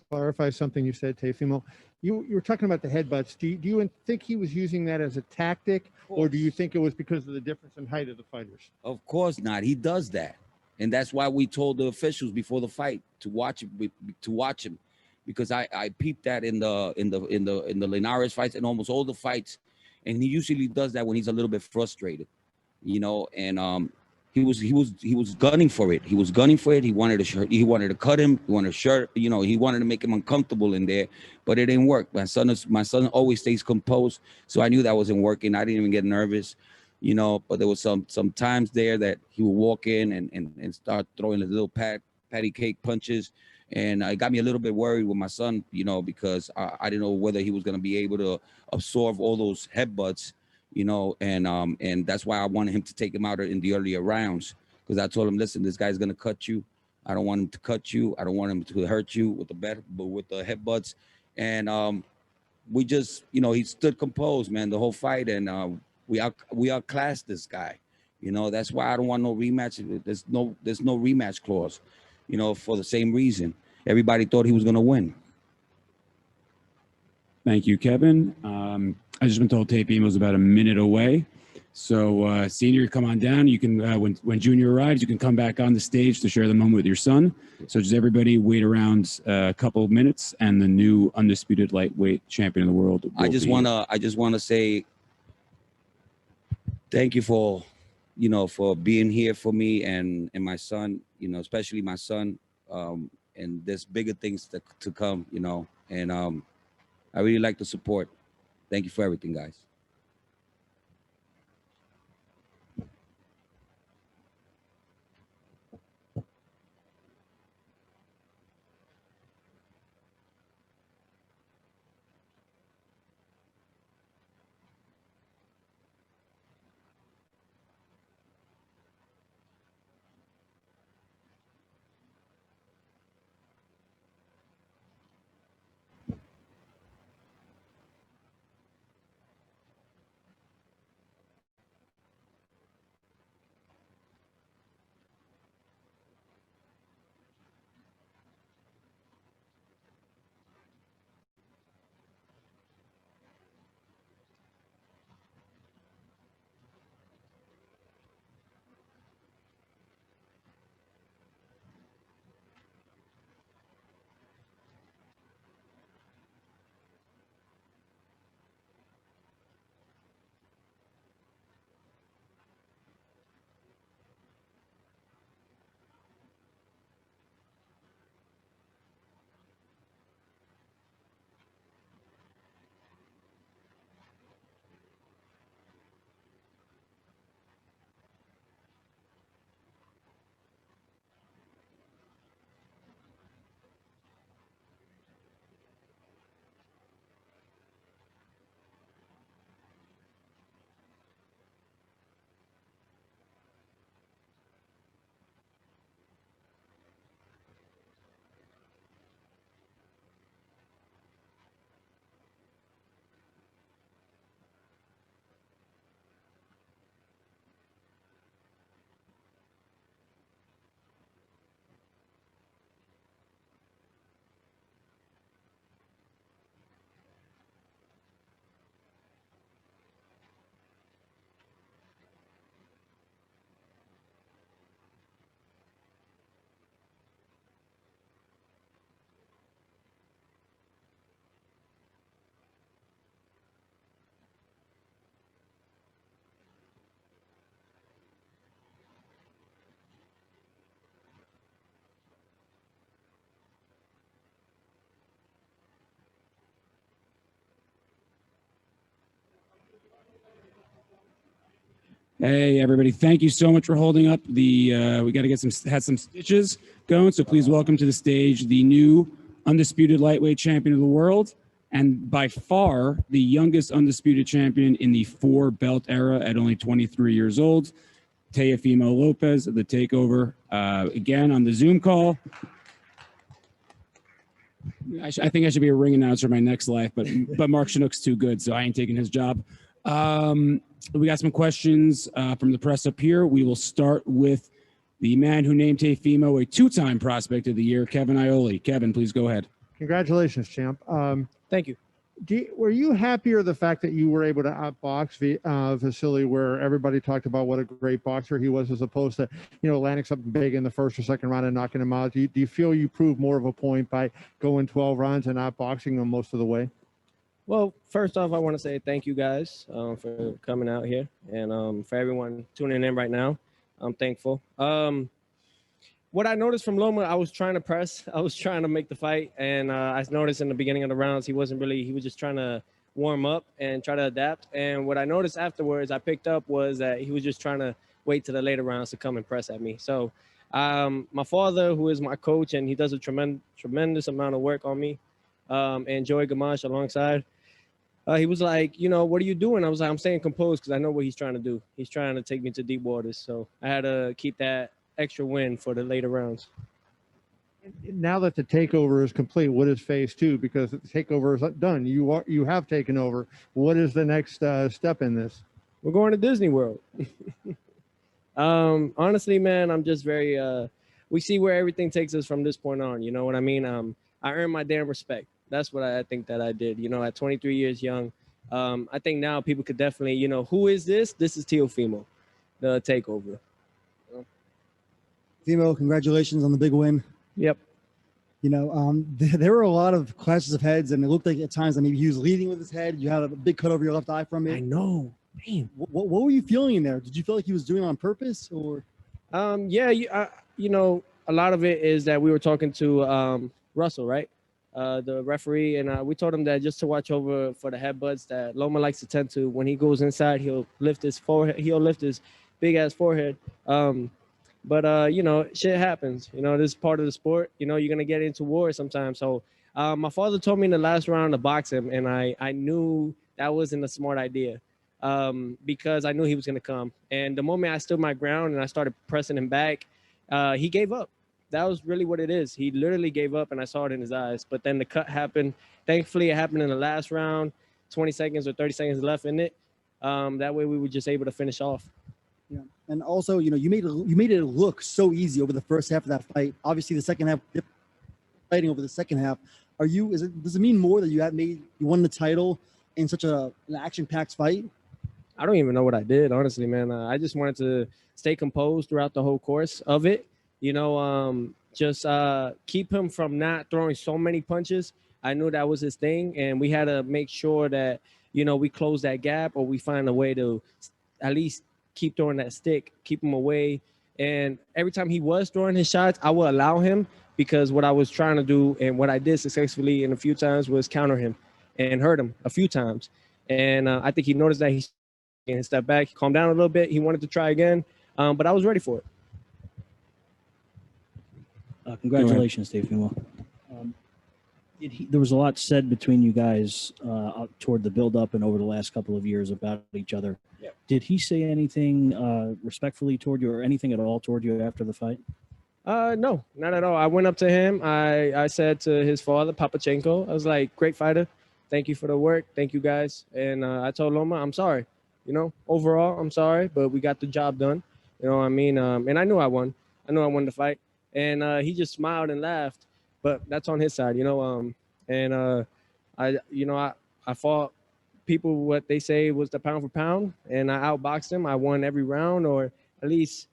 Clarify something you said, Teofimo. You were talking about the headbutts. Do you think he was using that as a tactic, or do you think it was because of the difference in height of the fighters? Of course not. He does that, and that's why we told the officials before the fight to watch him, because I peeped that in the Linares fights and almost all the fights, and he usually does that when he's a little bit frustrated, you know. And he was gunning for it. He was gunning for it. He wanted to cut him. He wanted to shirt. You know, he wanted to make him uncomfortable in there, but it didn't work. My son always stays composed, so I knew that wasn't working. I didn't even get nervous, you know. But there was some times there that he would walk in and start throwing the little patty cake punches. And it got me a little bit worried with my son, you know, because I didn't know whether he was going to be able to absorb all those headbutts, you know, and that's why I wanted him to take him out in the earlier rounds, because I told him, listen, this guy's going to cut you. I don't want him to cut you. I don't want him to hurt you with the headbutts. And we just, you know, he stood composed, man, the whole fight, and we outclassed this guy. You know, that's why I don't want no rematch. There's no rematch clause. You know, for the same reason. Everybody thought he was going to win. Thank you, Kevin. I've just been told Teofimo's about a minute away. So, Senior, come on down. You can, when Junior arrives, you can come back on the stage to share the moment with your son. So just everybody wait around a couple of minutes, and the new undisputed lightweight champion of the world. I just want to say thank you for, you know, for being here for me and my son, you know, especially my son, and there's bigger things to come, you know, and I really like the support. Thank you for everything, guys. Hey everybody! Thank you so much for holding up the. We got to get had some stitches going, so please welcome to the stage the new undisputed lightweight champion of the world, and by far the youngest undisputed champion in the 4-belt era at only 23 years old, Teofimo Lopez, the Takeover, again on the Zoom call. I think I should be a ring announcer in my next life, but Mark Chinook's too good, so I ain't taking his job. We got some questions from the press up here. We will start with the man who named Teofimo a 2-time prospect of the year, Kevin Ioli. Kevin, please go ahead. Congratulations, champ. Thank you. Were you happier the fact that you were able to outbox Vasiliy, where everybody talked about what a great boxer he was, as opposed to, landing something big in the first or second round and knocking him out? Do you feel you proved more of a point by going 12 rounds and outboxing him most of the way? Well, first off, I want to say thank you guys for coming out here, and for everyone tuning in right now. I'm thankful. What I noticed from Loma, I was trying to press. I was trying to make the fight, and I noticed in the beginning of the rounds, he was just trying to warm up and try to adapt. And what I noticed afterwards, I picked up, was that he was just trying to wait to the later rounds to come and press at me. So my father, who is my coach, and he does a tremendous amount of work on me, and Joey Gamache alongside, he was like, what are you doing? I was like, I'm staying composed because I know what he's trying to do. He's trying to take me to deep waters. So I had to keep that extra win for the later rounds. Now that the takeover is complete, what is phase 2? Because the takeover is done. You have taken over. What is the next step in this? We're going to Disney World. Honestly, man, I'm just very, we see where everything takes us from this point on. You know what I mean? I earned my damn respect. That's what I think that I did, at 23 years young. I think now people could definitely, who is this? This is Teofimo, the takeover. Timo, congratulations on the big win. Yep. There were a lot of clashes of heads, and it looked like at times that maybe he was leading with his head. You had a big cut over your left eye from it. I know. Man. What were you feeling in there? Did you feel like he was doing it on purpose, or? Yeah, a lot of it is that we were talking to Russell, right? The referee, and we told him that just to watch over for the headbutts that Loma likes to tend to. When he goes inside, he'll lift his forehead. He'll lift his big ass forehead. But shit happens. This is part of the sport. You're gonna get into war sometimes. So my father told me in the last round to box him, and I knew that wasn't a smart idea, because I knew he was gonna come. And the moment I stood my ground and I started pressing him back, he gave up. That was really what it is. He literally gave up, and I saw it in his eyes. But then the cut happened. Thankfully, it happened in the last round, 20 seconds or 30 seconds left in it. That way we were just able to finish off. Yeah, and also, you made it look so easy over the first half of that fight. Obviously, the second half, fighting over the second half. Does it mean more that you won the title in such an action-packed fight? I don't even know what I did, honestly, man. I just wanted to stay composed throughout the whole course of it. Just keep him from not throwing so many punches. I knew that was his thing, and we had to make sure that, we close that gap, or we find a way to at least keep throwing that stick, keep him away. And every time he was throwing his shots, I would allow him, because what I was trying to do, and what I did successfully in a few times, was counter him and hurt him a few times. And I think he noticed that. He stepped back, he calmed down a little bit. He wanted to try again, but I was ready for it. Congratulations, Teofimo. There was a lot said between you guys toward the build-up and over the last couple of years about each other. Yep. Did he say anything respectfully toward you, or anything at all toward you after the fight? No, not at all. I went up to him. I said to his father, Papachenko, I was like, great fighter. Thank you for the work. Thank you, guys. And I told Loma, I'm sorry. Overall, I'm sorry, but we got the job done. And I knew I won. I knew I won the fight. And he just smiled and laughed, but that's on his side, I fought people, what they say was the pound for pound, and I outboxed him. I won every round, or at least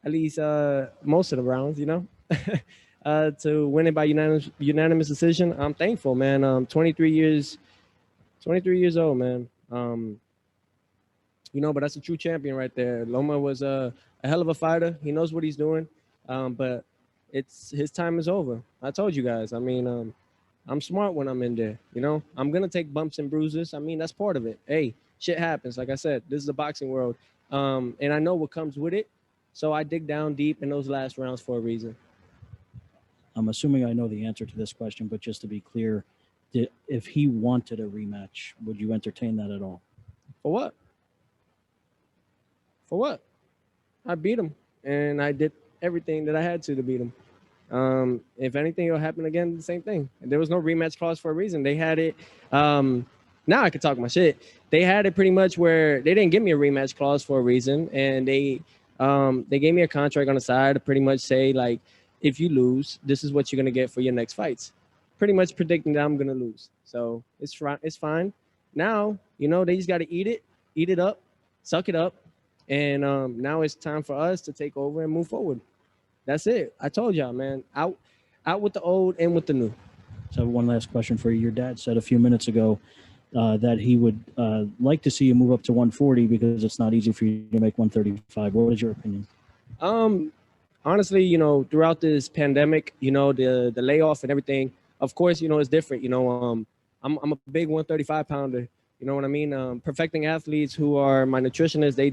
most of the rounds, to win it by unanimous decision. I'm thankful, man. 23 years old, man. But that's a true champion right there. Loma was a hell of a fighter. He knows what he's doing, but his time is over. I told you guys. I'm smart when I'm in there. I'm gonna take bumps and bruises. That's part of it. Hey, shit happens. Like I said, this is the boxing world. And I know what comes with it. So I dig down deep in those last rounds for a reason. I'm assuming I know the answer to this question, but just to be clear, if he wanted a rematch, would you entertain that at all? For what? For what? I beat him, and I did everything that I had to beat him. If anything, it'll happen again, the same thing. There was no rematch clause for a reason. They had it. Now I can talk my shit. They had it pretty much where they didn't give me a rematch clause for a reason, and they gave me a contract on the side to pretty much say, like, if you lose, this is what you're gonna get for your next fights. Pretty much predicting that I'm gonna lose. So it's fine. Now, you know, they just got to eat it up, suck it up, and now it's time for us to take over and move forward. That's it. I told y'all, man. Out with the old and with the new. So one last question for you. Your dad said a few minutes ago that he would like to see you move up to 140 because it's not easy for you to make 135. What is your opinion? Honestly, you know, throughout this pandemic, you know, the layoff and everything, of course, you know, it's different. You know, I'm a big 135 pounder. You know what I mean? Perfecting athletes who are my nutritionists, they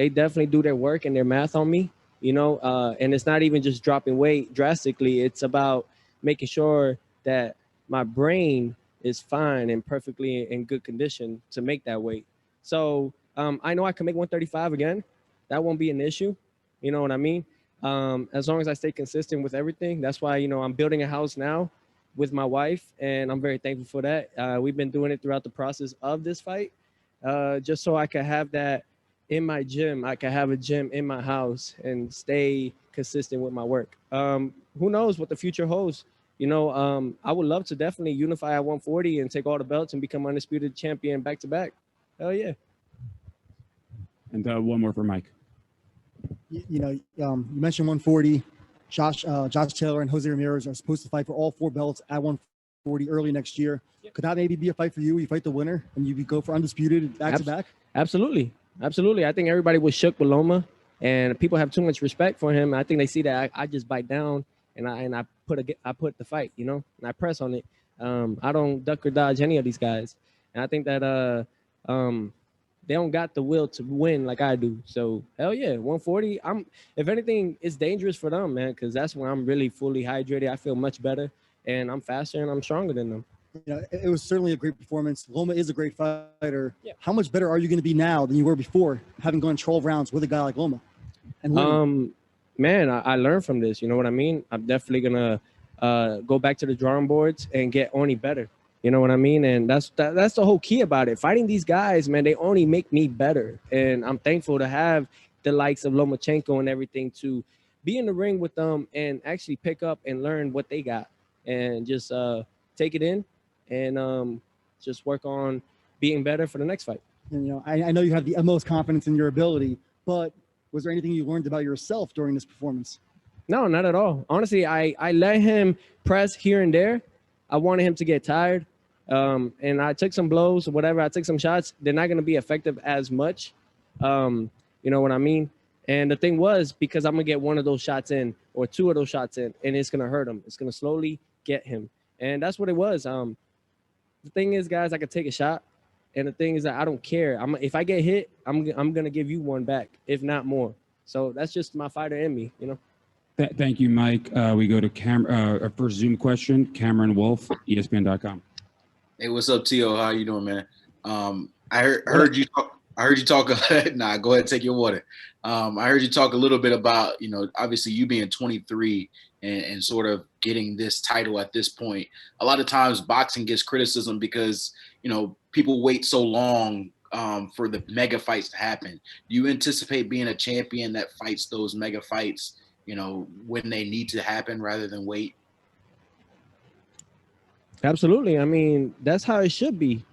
definitely do their work and their math on me. You know, and it's not even just dropping weight drastically. It's about making sure that my brain is fine and perfectly in good condition to make that weight. So I know I can make 135 again. That won't be an issue. You know what I mean? As long as I stay consistent with everything. That's why, you know, I'm building a house now with my wife, and I'm very thankful for that. We've been doing it throughout the process of this fight, just so I can have that in my gym. I can have a gym in my house and stay consistent with my work. Who knows what the future holds? You know, I would love to definitely unify at 140 and take all the belts and become undisputed champion back to back. Hell yeah. And one more for Mike. You mentioned 140. Josh Taylor and Jose Ramirez are supposed to fight for all 4 belts at 140 early next year. Could that maybe be a fight for you? You fight the winner and you go for undisputed back to back? Absolutely. I think everybody was shook with Loma, and people have too much respect for him. I think they see that I just bite down and I put the fight, you know, and I press on it. I don't duck or dodge any of these guys, and I think that they don't got the will to win like I do. So hell yeah, 140. If anything, it's dangerous for them, man, because that's when I'm really fully hydrated. I feel much better, and I'm faster and I'm stronger than them. You know, it was certainly a great performance. Loma is a great fighter. Yeah. How much better are you going to be now than you were before, having gone 12 rounds with a guy like Loma? And man, I learned from this. You know what I mean? I'm definitely gonna go back to the drawing boards and get only better. You know what I mean? And that's the whole key about it. Fighting these guys, man, they only make me better. And I'm thankful to have the likes of Lomachenko and everything to be in the ring with them and actually pick up and learn what they got and just take it in and just work on being better for the next fight. And, you know, I know you have the utmost confidence in your ability, but was there anything you learned about yourself during this performance? No, not at all. Honestly, I let him press here and there. I wanted him to get tired. And I took some blows or whatever. I took some shots. They're not going to be effective as much. You know what I mean? And the thing was, because I'm going to get one of those shots in or 2 of those shots in, and it's going to hurt him. It's going to slowly get him. And that's what it was. The thing is, guys, I could take a shot. And the thing is that I don't care. If I get hit, I'm going to give you one back, if not more. So that's just my fighter in me, you know? Thank you, Mike. We go to our first Zoom question, Cameron Wolf, ESPN.com. Hey, what's up, Tio? How you doing, man? I heard you talk. I heard you talk. Nah, go ahead and take your water. I heard you talk a little bit about, you know, obviously you being 23 and sort of getting this title at this point. A lot of times boxing gets criticism because, you know, people wait so long for the mega fights to happen. Do you anticipate being a champion that fights those mega fights, you know, when they need to happen rather than wait? Absolutely. I mean, that's how it should be.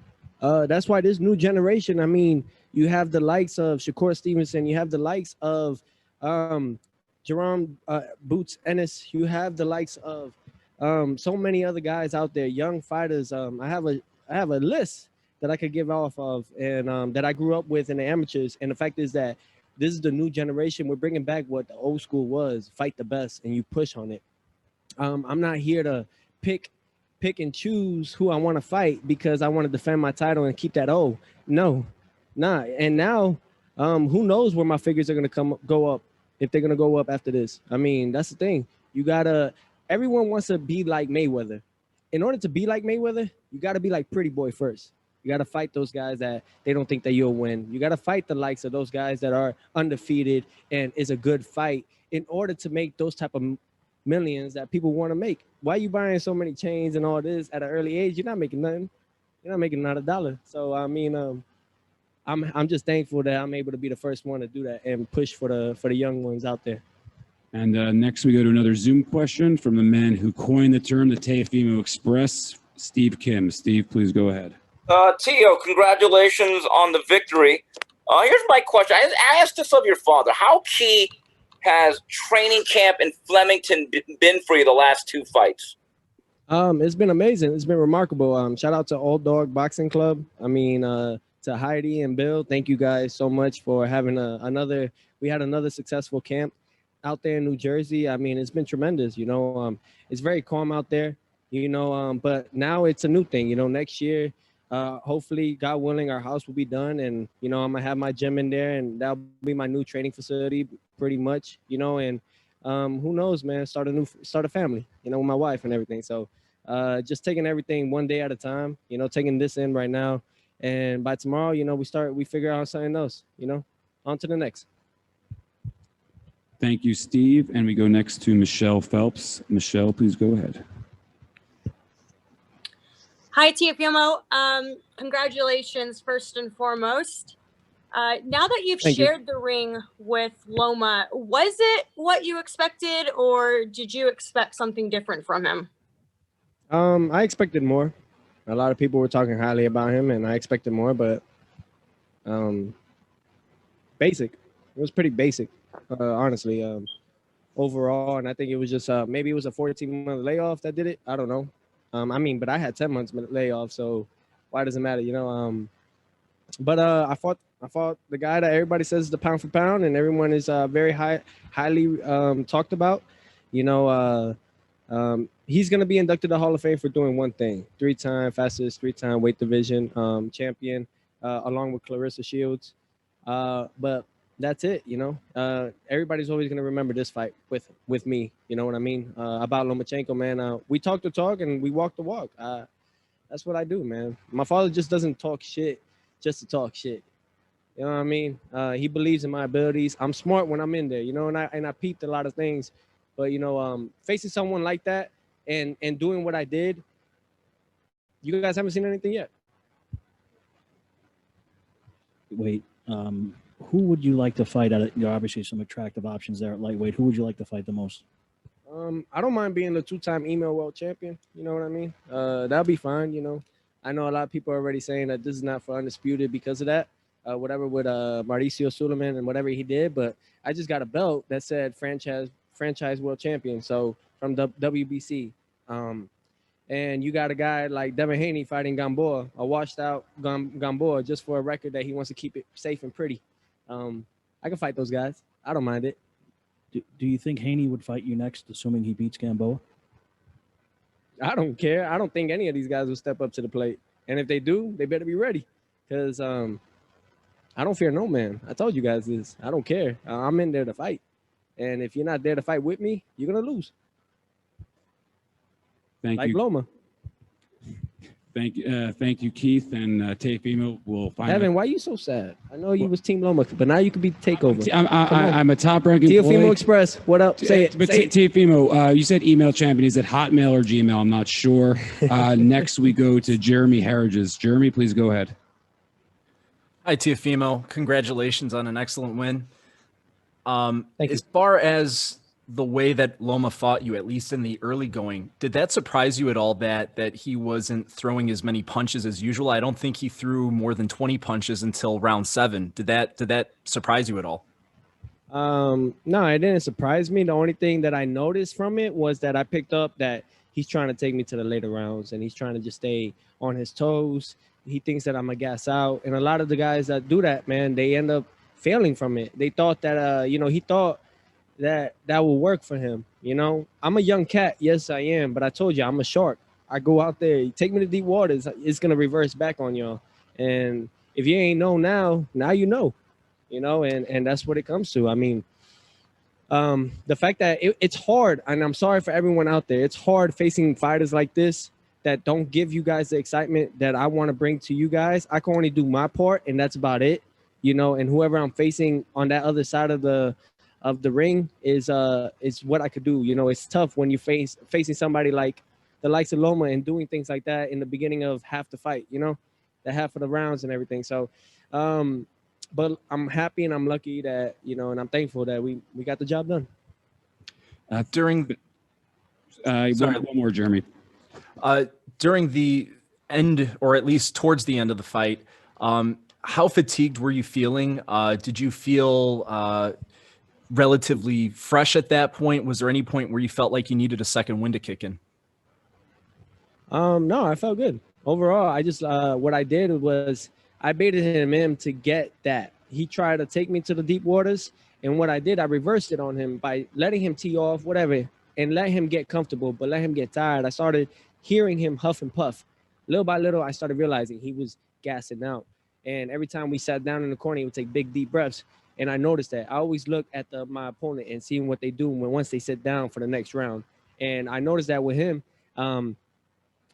That's why this new generation, I mean, you have the likes of Shakur Stevenson, you have the likes of Jerome Boots Ennis, you have the likes of so many other guys out there, young fighters. I have a list that I could give off of and that I grew up with in the amateurs. And the fact is that this is the new generation. We're bringing back what the old school was, fight the best, and you push on it. I'm not here to pick and choose who I want to fight because I want to defend my title and keep that. Oh, no, nah. And now Who knows where my figures are gonna go up, if they're gonna go up after this. I mean, that's the thing. Everyone wants to be like Mayweather. In order to be like Mayweather, you gotta be like Pretty Boy first. You gotta fight those guys that they don't think that you'll win. You gotta fight the likes of those guys that are undefeated and is a good fight in order to make those type of millions that people want to make. Why are you buying so many chains and all this at an early age? You're not making nothing. You're not making not a dollar. So I mean, I'm just thankful that I'm able to be the first one to do that and push for the young ones out there. And next we go to another Zoom question from the man who coined the term the Teofimo Express, Steve Kim. Steve, please go ahead. Teo, congratulations on the victory. Here's my question. I asked this of your father. How key has training camp in Flemington been for you the last 2 fights? It's been amazing. It's been remarkable. Shout out to Old Dog Boxing Club. I mean, to Heidi and Bill, thank you guys so much for having we had another successful camp out there in New Jersey. I mean, it's been tremendous. You know, it's very calm out there, you know, but now it's a new thing. You know, next year, hopefully, God willing, our house will be done, and you know, I'm gonna have my gym in there, and that'll be my new training facility, pretty much. You know, and who knows, man? Start a family, you know, with my wife and everything. So, just taking everything one day at a time. You know, taking this in right now, and by tomorrow, you know, we figure out something else. You know, on to the next. Thank you, Steve. And we go next to Michelle Phelps. Michelle, please go ahead. Hi, Teofimo. Congratulations, first and foremost. Now that you've shared the ring with Loma, was it what you expected, or did you expect something different from him? I expected more. A lot of people were talking highly about him, and I expected more, but basic. It was pretty basic, honestly, overall. And I think it was just maybe it was a 14-month layoff that did it. I don't know. I mean, but I had 10 months layoff, so why does it matter, you know? But I fought the guy that everybody says is the pound for pound, and everyone is very highly talked about. You know, he's gonna be inducted to the Hall of Fame for doing one thing: 3-time fastest, 3-time weight division champion, along with Clarissa Shields. But that's it, you know. Everybody's always gonna remember this fight with me. You know what I mean? About Lomachenko, man. We talk the talk and we walk the walk. That's what I do, man. My father just doesn't talk shit just to talk shit. You know what I mean? He believes in my abilities. I'm smart when I'm in there, you know, and I peeped a lot of things. But you know, facing someone like that and doing what I did, you guys haven't seen anything yet. Wait, who would you like to fight at? You know, obviously some attractive options there at lightweight. Who would you like to fight the most? I don't mind being the 2-time email world champion. You know what I mean? That'll be fine. You know, I know a lot of people are already saying that this is not for undisputed because of that. Whatever with Mauricio Suleiman and whatever he did, but I just got a belt that said franchise world champion. So from the WBC, and you got a guy like Devin Haney fighting Gamboa, a washed out Gamboa, just for a record that he wants to keep it safe and pretty. I can fight those guys. I don't mind it. Do you think Haney would fight you next, assuming he beats Gamboa? I don't care. I don't think any of these guys will step up to the plate. And if they do, they better be ready. Because I don't fear no man. I told you guys this. I don't care. I'm in there to fight. And if you're not there to fight with me, you're going to lose. Thank like you. Loma. Thank you, Keith, and Teofimo will find Evan, why are you so sad? I know you was Team Loma, but now you could be Takeover. I'm a top-ranking Teofimo Express. What up? Say it. But Say it. Teofimo, you said email champion. Is it Hotmail or Gmail? I'm not sure. Next, we go to Jeremy Harridges. Jeremy, please go ahead. Hi, Teofimo. Congratulations on an excellent win. As far as the way that Loma fought you, at least in the early going, did that surprise you at all that he wasn't throwing as many punches as usual? I don't think he threw more than 20 punches until round 7. Did that surprise you at all? No, it didn't surprise me. The only thing that I noticed from it was that I picked up that he's trying to take me to the later rounds and he's trying to just stay on his toes. He thinks that I'm gonna gas out. And a lot of the guys that do that, man, they end up failing from it. They thought that, he thought that will work for him. You know, I'm a young cat. Yes, I am. But I told you, I'm a shark. I go out there, you take me to deep waters, it's going to reverse back on y'all. And if you ain't know now you know. you know, and that's what it comes to. I mean, the fact that it's hard, and I'm sorry for everyone out there, it's hard facing fighters like this that don't give you guys the excitement that I want to bring to you guys. I can only do my part, and that's about it, you know. And whoever I'm facing on that other side of the ring is what I could do. You know, it's tough when you facing somebody like the likes of Loma and doing things like that in the beginning of half the fight, you know, the half of the rounds and everything. So, but I'm happy and I'm lucky that, you know, and I'm thankful that we got the job done. One more, Jeremy. During the end, or at least towards the end of the fight, how fatigued were you feeling? Did you feel relatively fresh at that point? Was there any point where you felt like you needed a second wind to kick in? No, I felt good. Overall, I just, what I did was I baited him in to get that. He tried to take me to the deep waters, and what I did, I reversed it on him by letting him tee off, whatever, and let him get comfortable, but let him get tired. I started hearing him huff and puff. Little by little, I started realizing he was gassing out. And every time we sat down in the corner, he would take big, deep breaths. And I noticed that. I always look at my opponent and seeing what they do once they sit down for the next round. And I noticed that with him.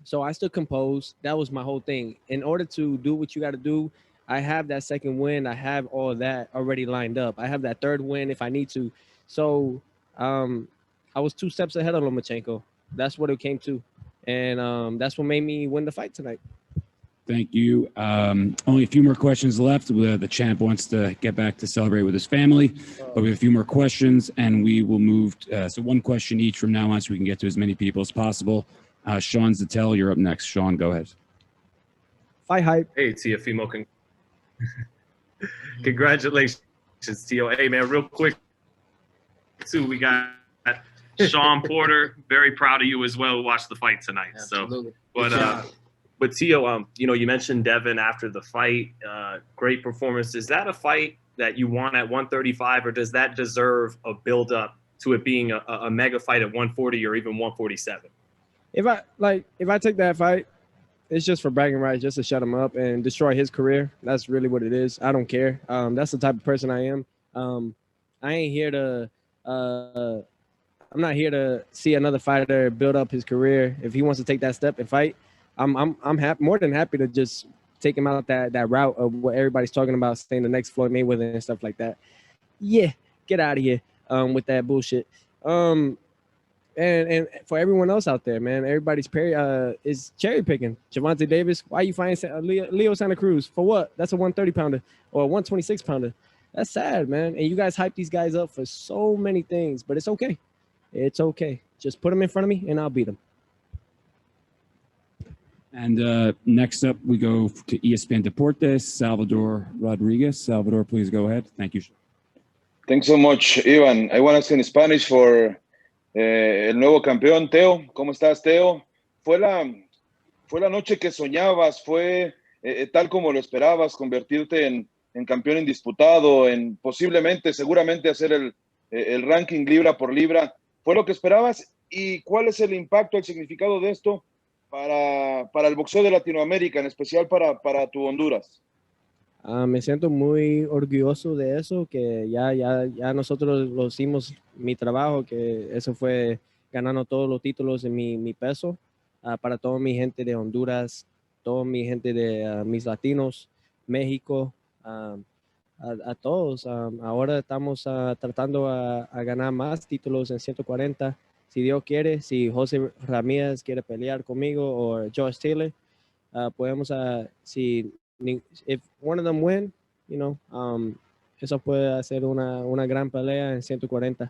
So I stood composed. That was my whole thing. In order to do what you got to do, I have that second win. I have all of that already lined up. I have that third win if I need to. So I was 2 steps ahead of Lomachenko. That's what it came to. And that's what made me win the fight tonight. Thank you. Only a few more questions left. The champ wants to get back to celebrate with his family, but we have a few more questions, and we will move. So one question each from now on, so we can get to as many people as possible. Sean Zattel, you're up next. Sean, go ahead. Fight hype. Hey, Teofimo. Congratulations, Teo. Hey, man, real quick, too, we got Sean Porter. Very proud of you as well. Watched the fight tonight. Absolutely. So, but Teo, you know, you mentioned Devin after the fight. Great performance. Is that a fight that you want at 135, or does that deserve a build-up to it being a mega fight at 140 or even 147? If I take that fight, it's just for bragging rights, just to shut him up and destroy his career. That's really what it is. I don't care. That's the type of person I am. I ain't here to. I'm not here to see another fighter build up his career. If he wants to take that step and fight, I'm more than happy to just take him out that route of what everybody's talking about, saying the next Floyd Mayweather and stuff like that. Yeah, get out of here with that bullshit. And for everyone else out there, man, everybody's is cherry picking. Gervonta Davis, why you fighting Leo Santa Cruz? For what? That's a 130 pounder or a 126 pounder. That's sad, man. And you guys hype these guys up for so many things, but it's okay. It's okay. Just put them in front of me and I'll beat them. And next up, we go to ESPN Deportes, Salvador Rodriguez. Salvador, please go ahead. Thank you. Thanks so much, Ivan. I want to ask in Spanish for el nuevo campeón, Teo. ¿Cómo estás, Teo? Fue la noche que soñabas, fue tal como lo esperabas, convertirte en campeón indisputado, en posiblemente, seguramente hacer el ranking libra por libra. ¿Fue lo que esperabas? ¿Y cuál es el impacto, el significado de esto para el boxeo de Latinoamérica, en especial para tu Honduras? Me siento muy orgulloso de eso, que ya nosotros lo hicimos, mi trabajo, que eso fue ganando todos los títulos en mi peso, para toda mi gente de Honduras, toda mi gente de mis latinos, México, a todos. Ahora estamos tratando a ganar más títulos en 140. Si Dios quiere, si José Ramírez quiere pelear conmigo o Josh Taylor, podemos, if one of them win, you know, eso puede hacer una gran pelea en 140.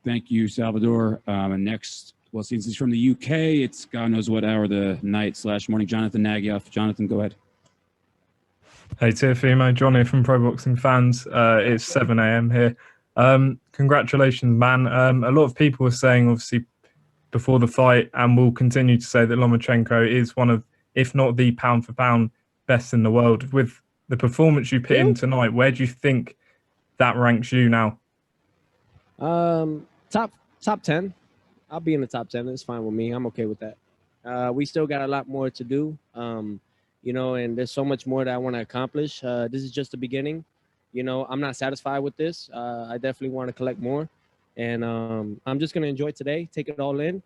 Thank you, Salvador. And next, well, since he's from the UK, it's God knows what hour of the night / morning. Jonathan Nagyoff. Jonathan, go ahead. Hey, Teofimo, John here from Pro Boxing Fans. It's 7 a.m. here. Congratulations, man. A lot of people were saying, obviously, before the fight, and will continue to say that Lomachenko is one of, if not the pound for pound best in the world. With the performance you put in tonight, where do you think that ranks you now? Top 10. I'll be in the top 10. It's fine with me. I'm okay with that. We still got a lot more to do, you know, and there's so much more that I want to accomplish. This is just the beginning. you know, I'm not satisfied with this. I definitely want to collect more. And I'm just going to enjoy today, take it all in.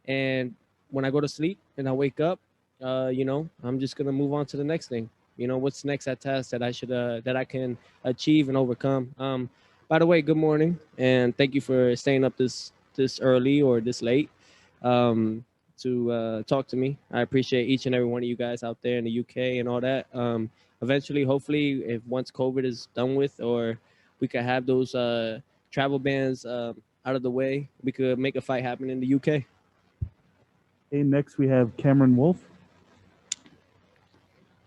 And when I go to sleep and I wake up, you know, I'm just going to move on to the next thing. You know, what's next at task that I should, that I can achieve and overcome. By the way, good morning. And thank you for staying up this early or this late to talk to me. I appreciate each and every one of you guys out there in the UK and all that. Eventually, hopefully, if once COVID is done with, or we could have those travel bans out of the way, we could make a fight happen in the UK. Okay, next we have Cameron Wolf.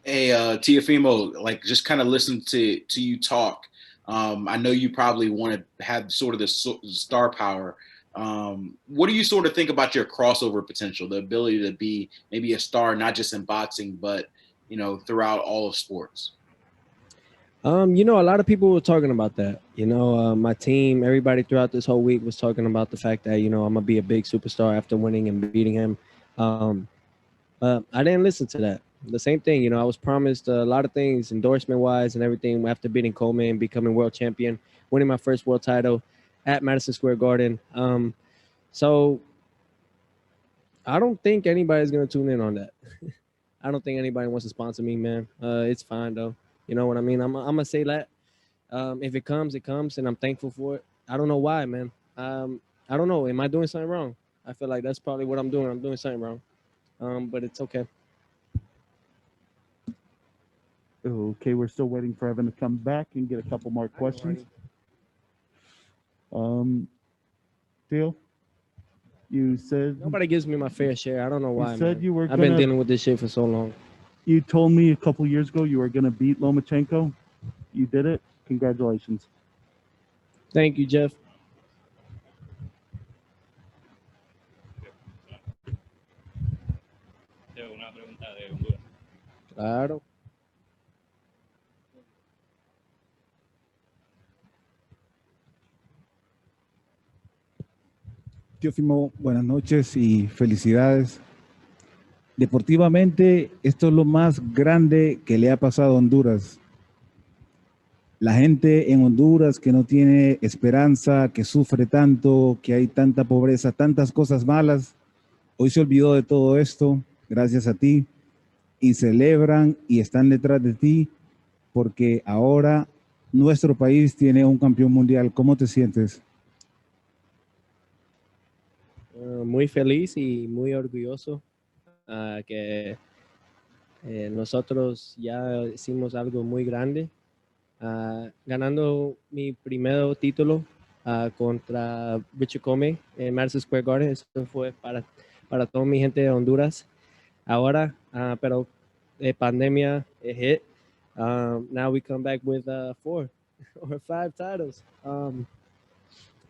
Hey, Teofimo, like just kind of listen to you talk. I know you probably want to have sort of the star power. What do you sort of think about your crossover potential, the ability to be maybe a star, not just in boxing, but, you know, throughout all of sports? You know, a lot of people were talking about that. You know, my team, everybody throughout this whole week was talking about the fact that, you know, I'm going to be a big superstar after winning and beating him. But I didn't listen to that. The same thing, you know, I was promised a lot of things endorsement-wise and everything after beating Coleman, becoming world champion, winning my first world title at Madison Square Garden. So I don't think anybody's going to tune in on that. I don't think anybody wants to sponsor me, man. It's fine, though. You know what I mean? I'm going to say that. If it comes, it comes, and I'm thankful for it. I don't know why, man. I don't know. Am I doing something wrong? I feel like that's probably what I'm doing. I'm doing something wrong. But it's okay. Okay, we're still waiting for Evan to come back and get a couple more questions. Theo, you said nobody gives me my fair share. I don't know why. You said man. you were. I've been dealing with this shit for so long. You told me a couple years ago you were gonna beat Lomachenko. You did it. Congratulations. Thank you, Jeff. Claro. Teofimo, buenas noches y felicidades. Deportivamente, esto es lo más grande que le ha pasado a Honduras. La gente en Honduras que no tiene esperanza, que sufre tanto, que hay tanta pobreza, tantas cosas malas, hoy se olvidó de todo esto, gracias a ti, y celebran y están detrás de ti, porque ahora nuestro país tiene un campeón mundial. ¿Cómo te sientes? Muy feliz y muy orgulloso que nosotros ya hicimos algo muy grande, ganando mi primer título contra Richani en Madison Square Garden. Eso fue para toda mi gente de Honduras. Ahora, pero pandemia hit. Now we come back with 4 or 5 titles.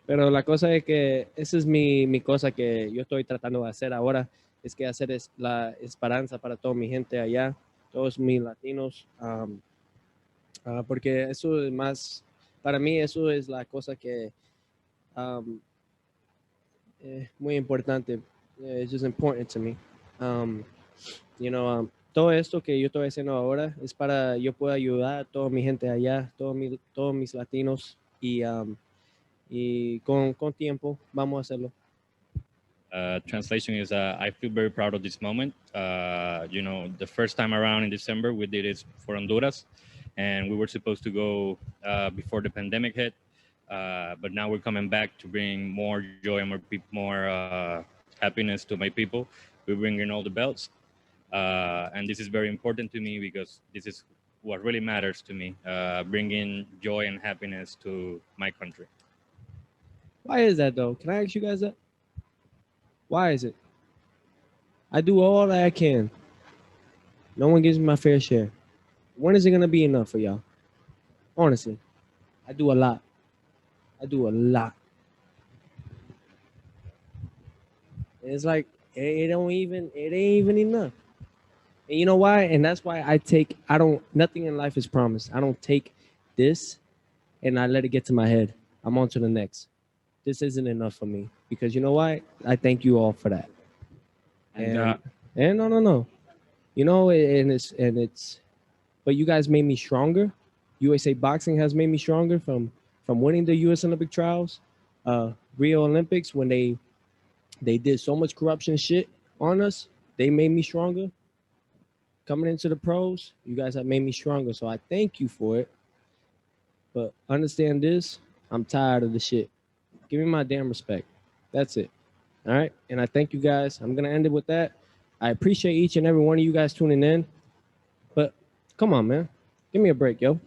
Pero la cosa es que esa es mi cosa que yo estoy tratando de hacer ahora, es que hacer la esperanza para toda mi gente allá, todos mis latinos, porque eso es más, para mí eso es la cosa que es muy importante. It's just important to me. You know, todo esto que yo estoy haciendo ahora es para yo pueda ayudar a toda mi gente allá, todos mis latinos y con tiempo vamos a hacerlo. Translation is I feel very proud of this moment. You know, the first time around in December, we did it for Honduras, and we were supposed to go before the pandemic hit. But now we're coming back to bring more joy and more happiness to my people. We're bringing all the belts. And this is very important to me because this is what really matters to me, bringing joy and happiness to my country. Why is that though? Can I ask you guys that? Why is it? I do all that I can. No one gives me my fair share. When is it gonna be enough for y'all? Honestly, I do a lot. I do a lot. It's like it ain't even enough. And you know why? And that's why nothing in life is promised. I don't take this and I let it get to my head. I'm on to the next. This isn't enough for me because you know why? I thank you all for that. And no. You know, and it's, but you guys made me stronger USA Boxing has made me stronger from winning the U.S. Olympic trials, Rio Olympics, when they did so much corruption shit on us. They made me stronger. Coming into the pros, you guys have made me stronger. So I thank you for it. But understand this, I'm tired of the shit. Give me my damn respect. That's it. All right. And I thank you guys. I'm going to end it with that. I appreciate each and every one of you guys tuning in. But come on, man. Give me a break, yo.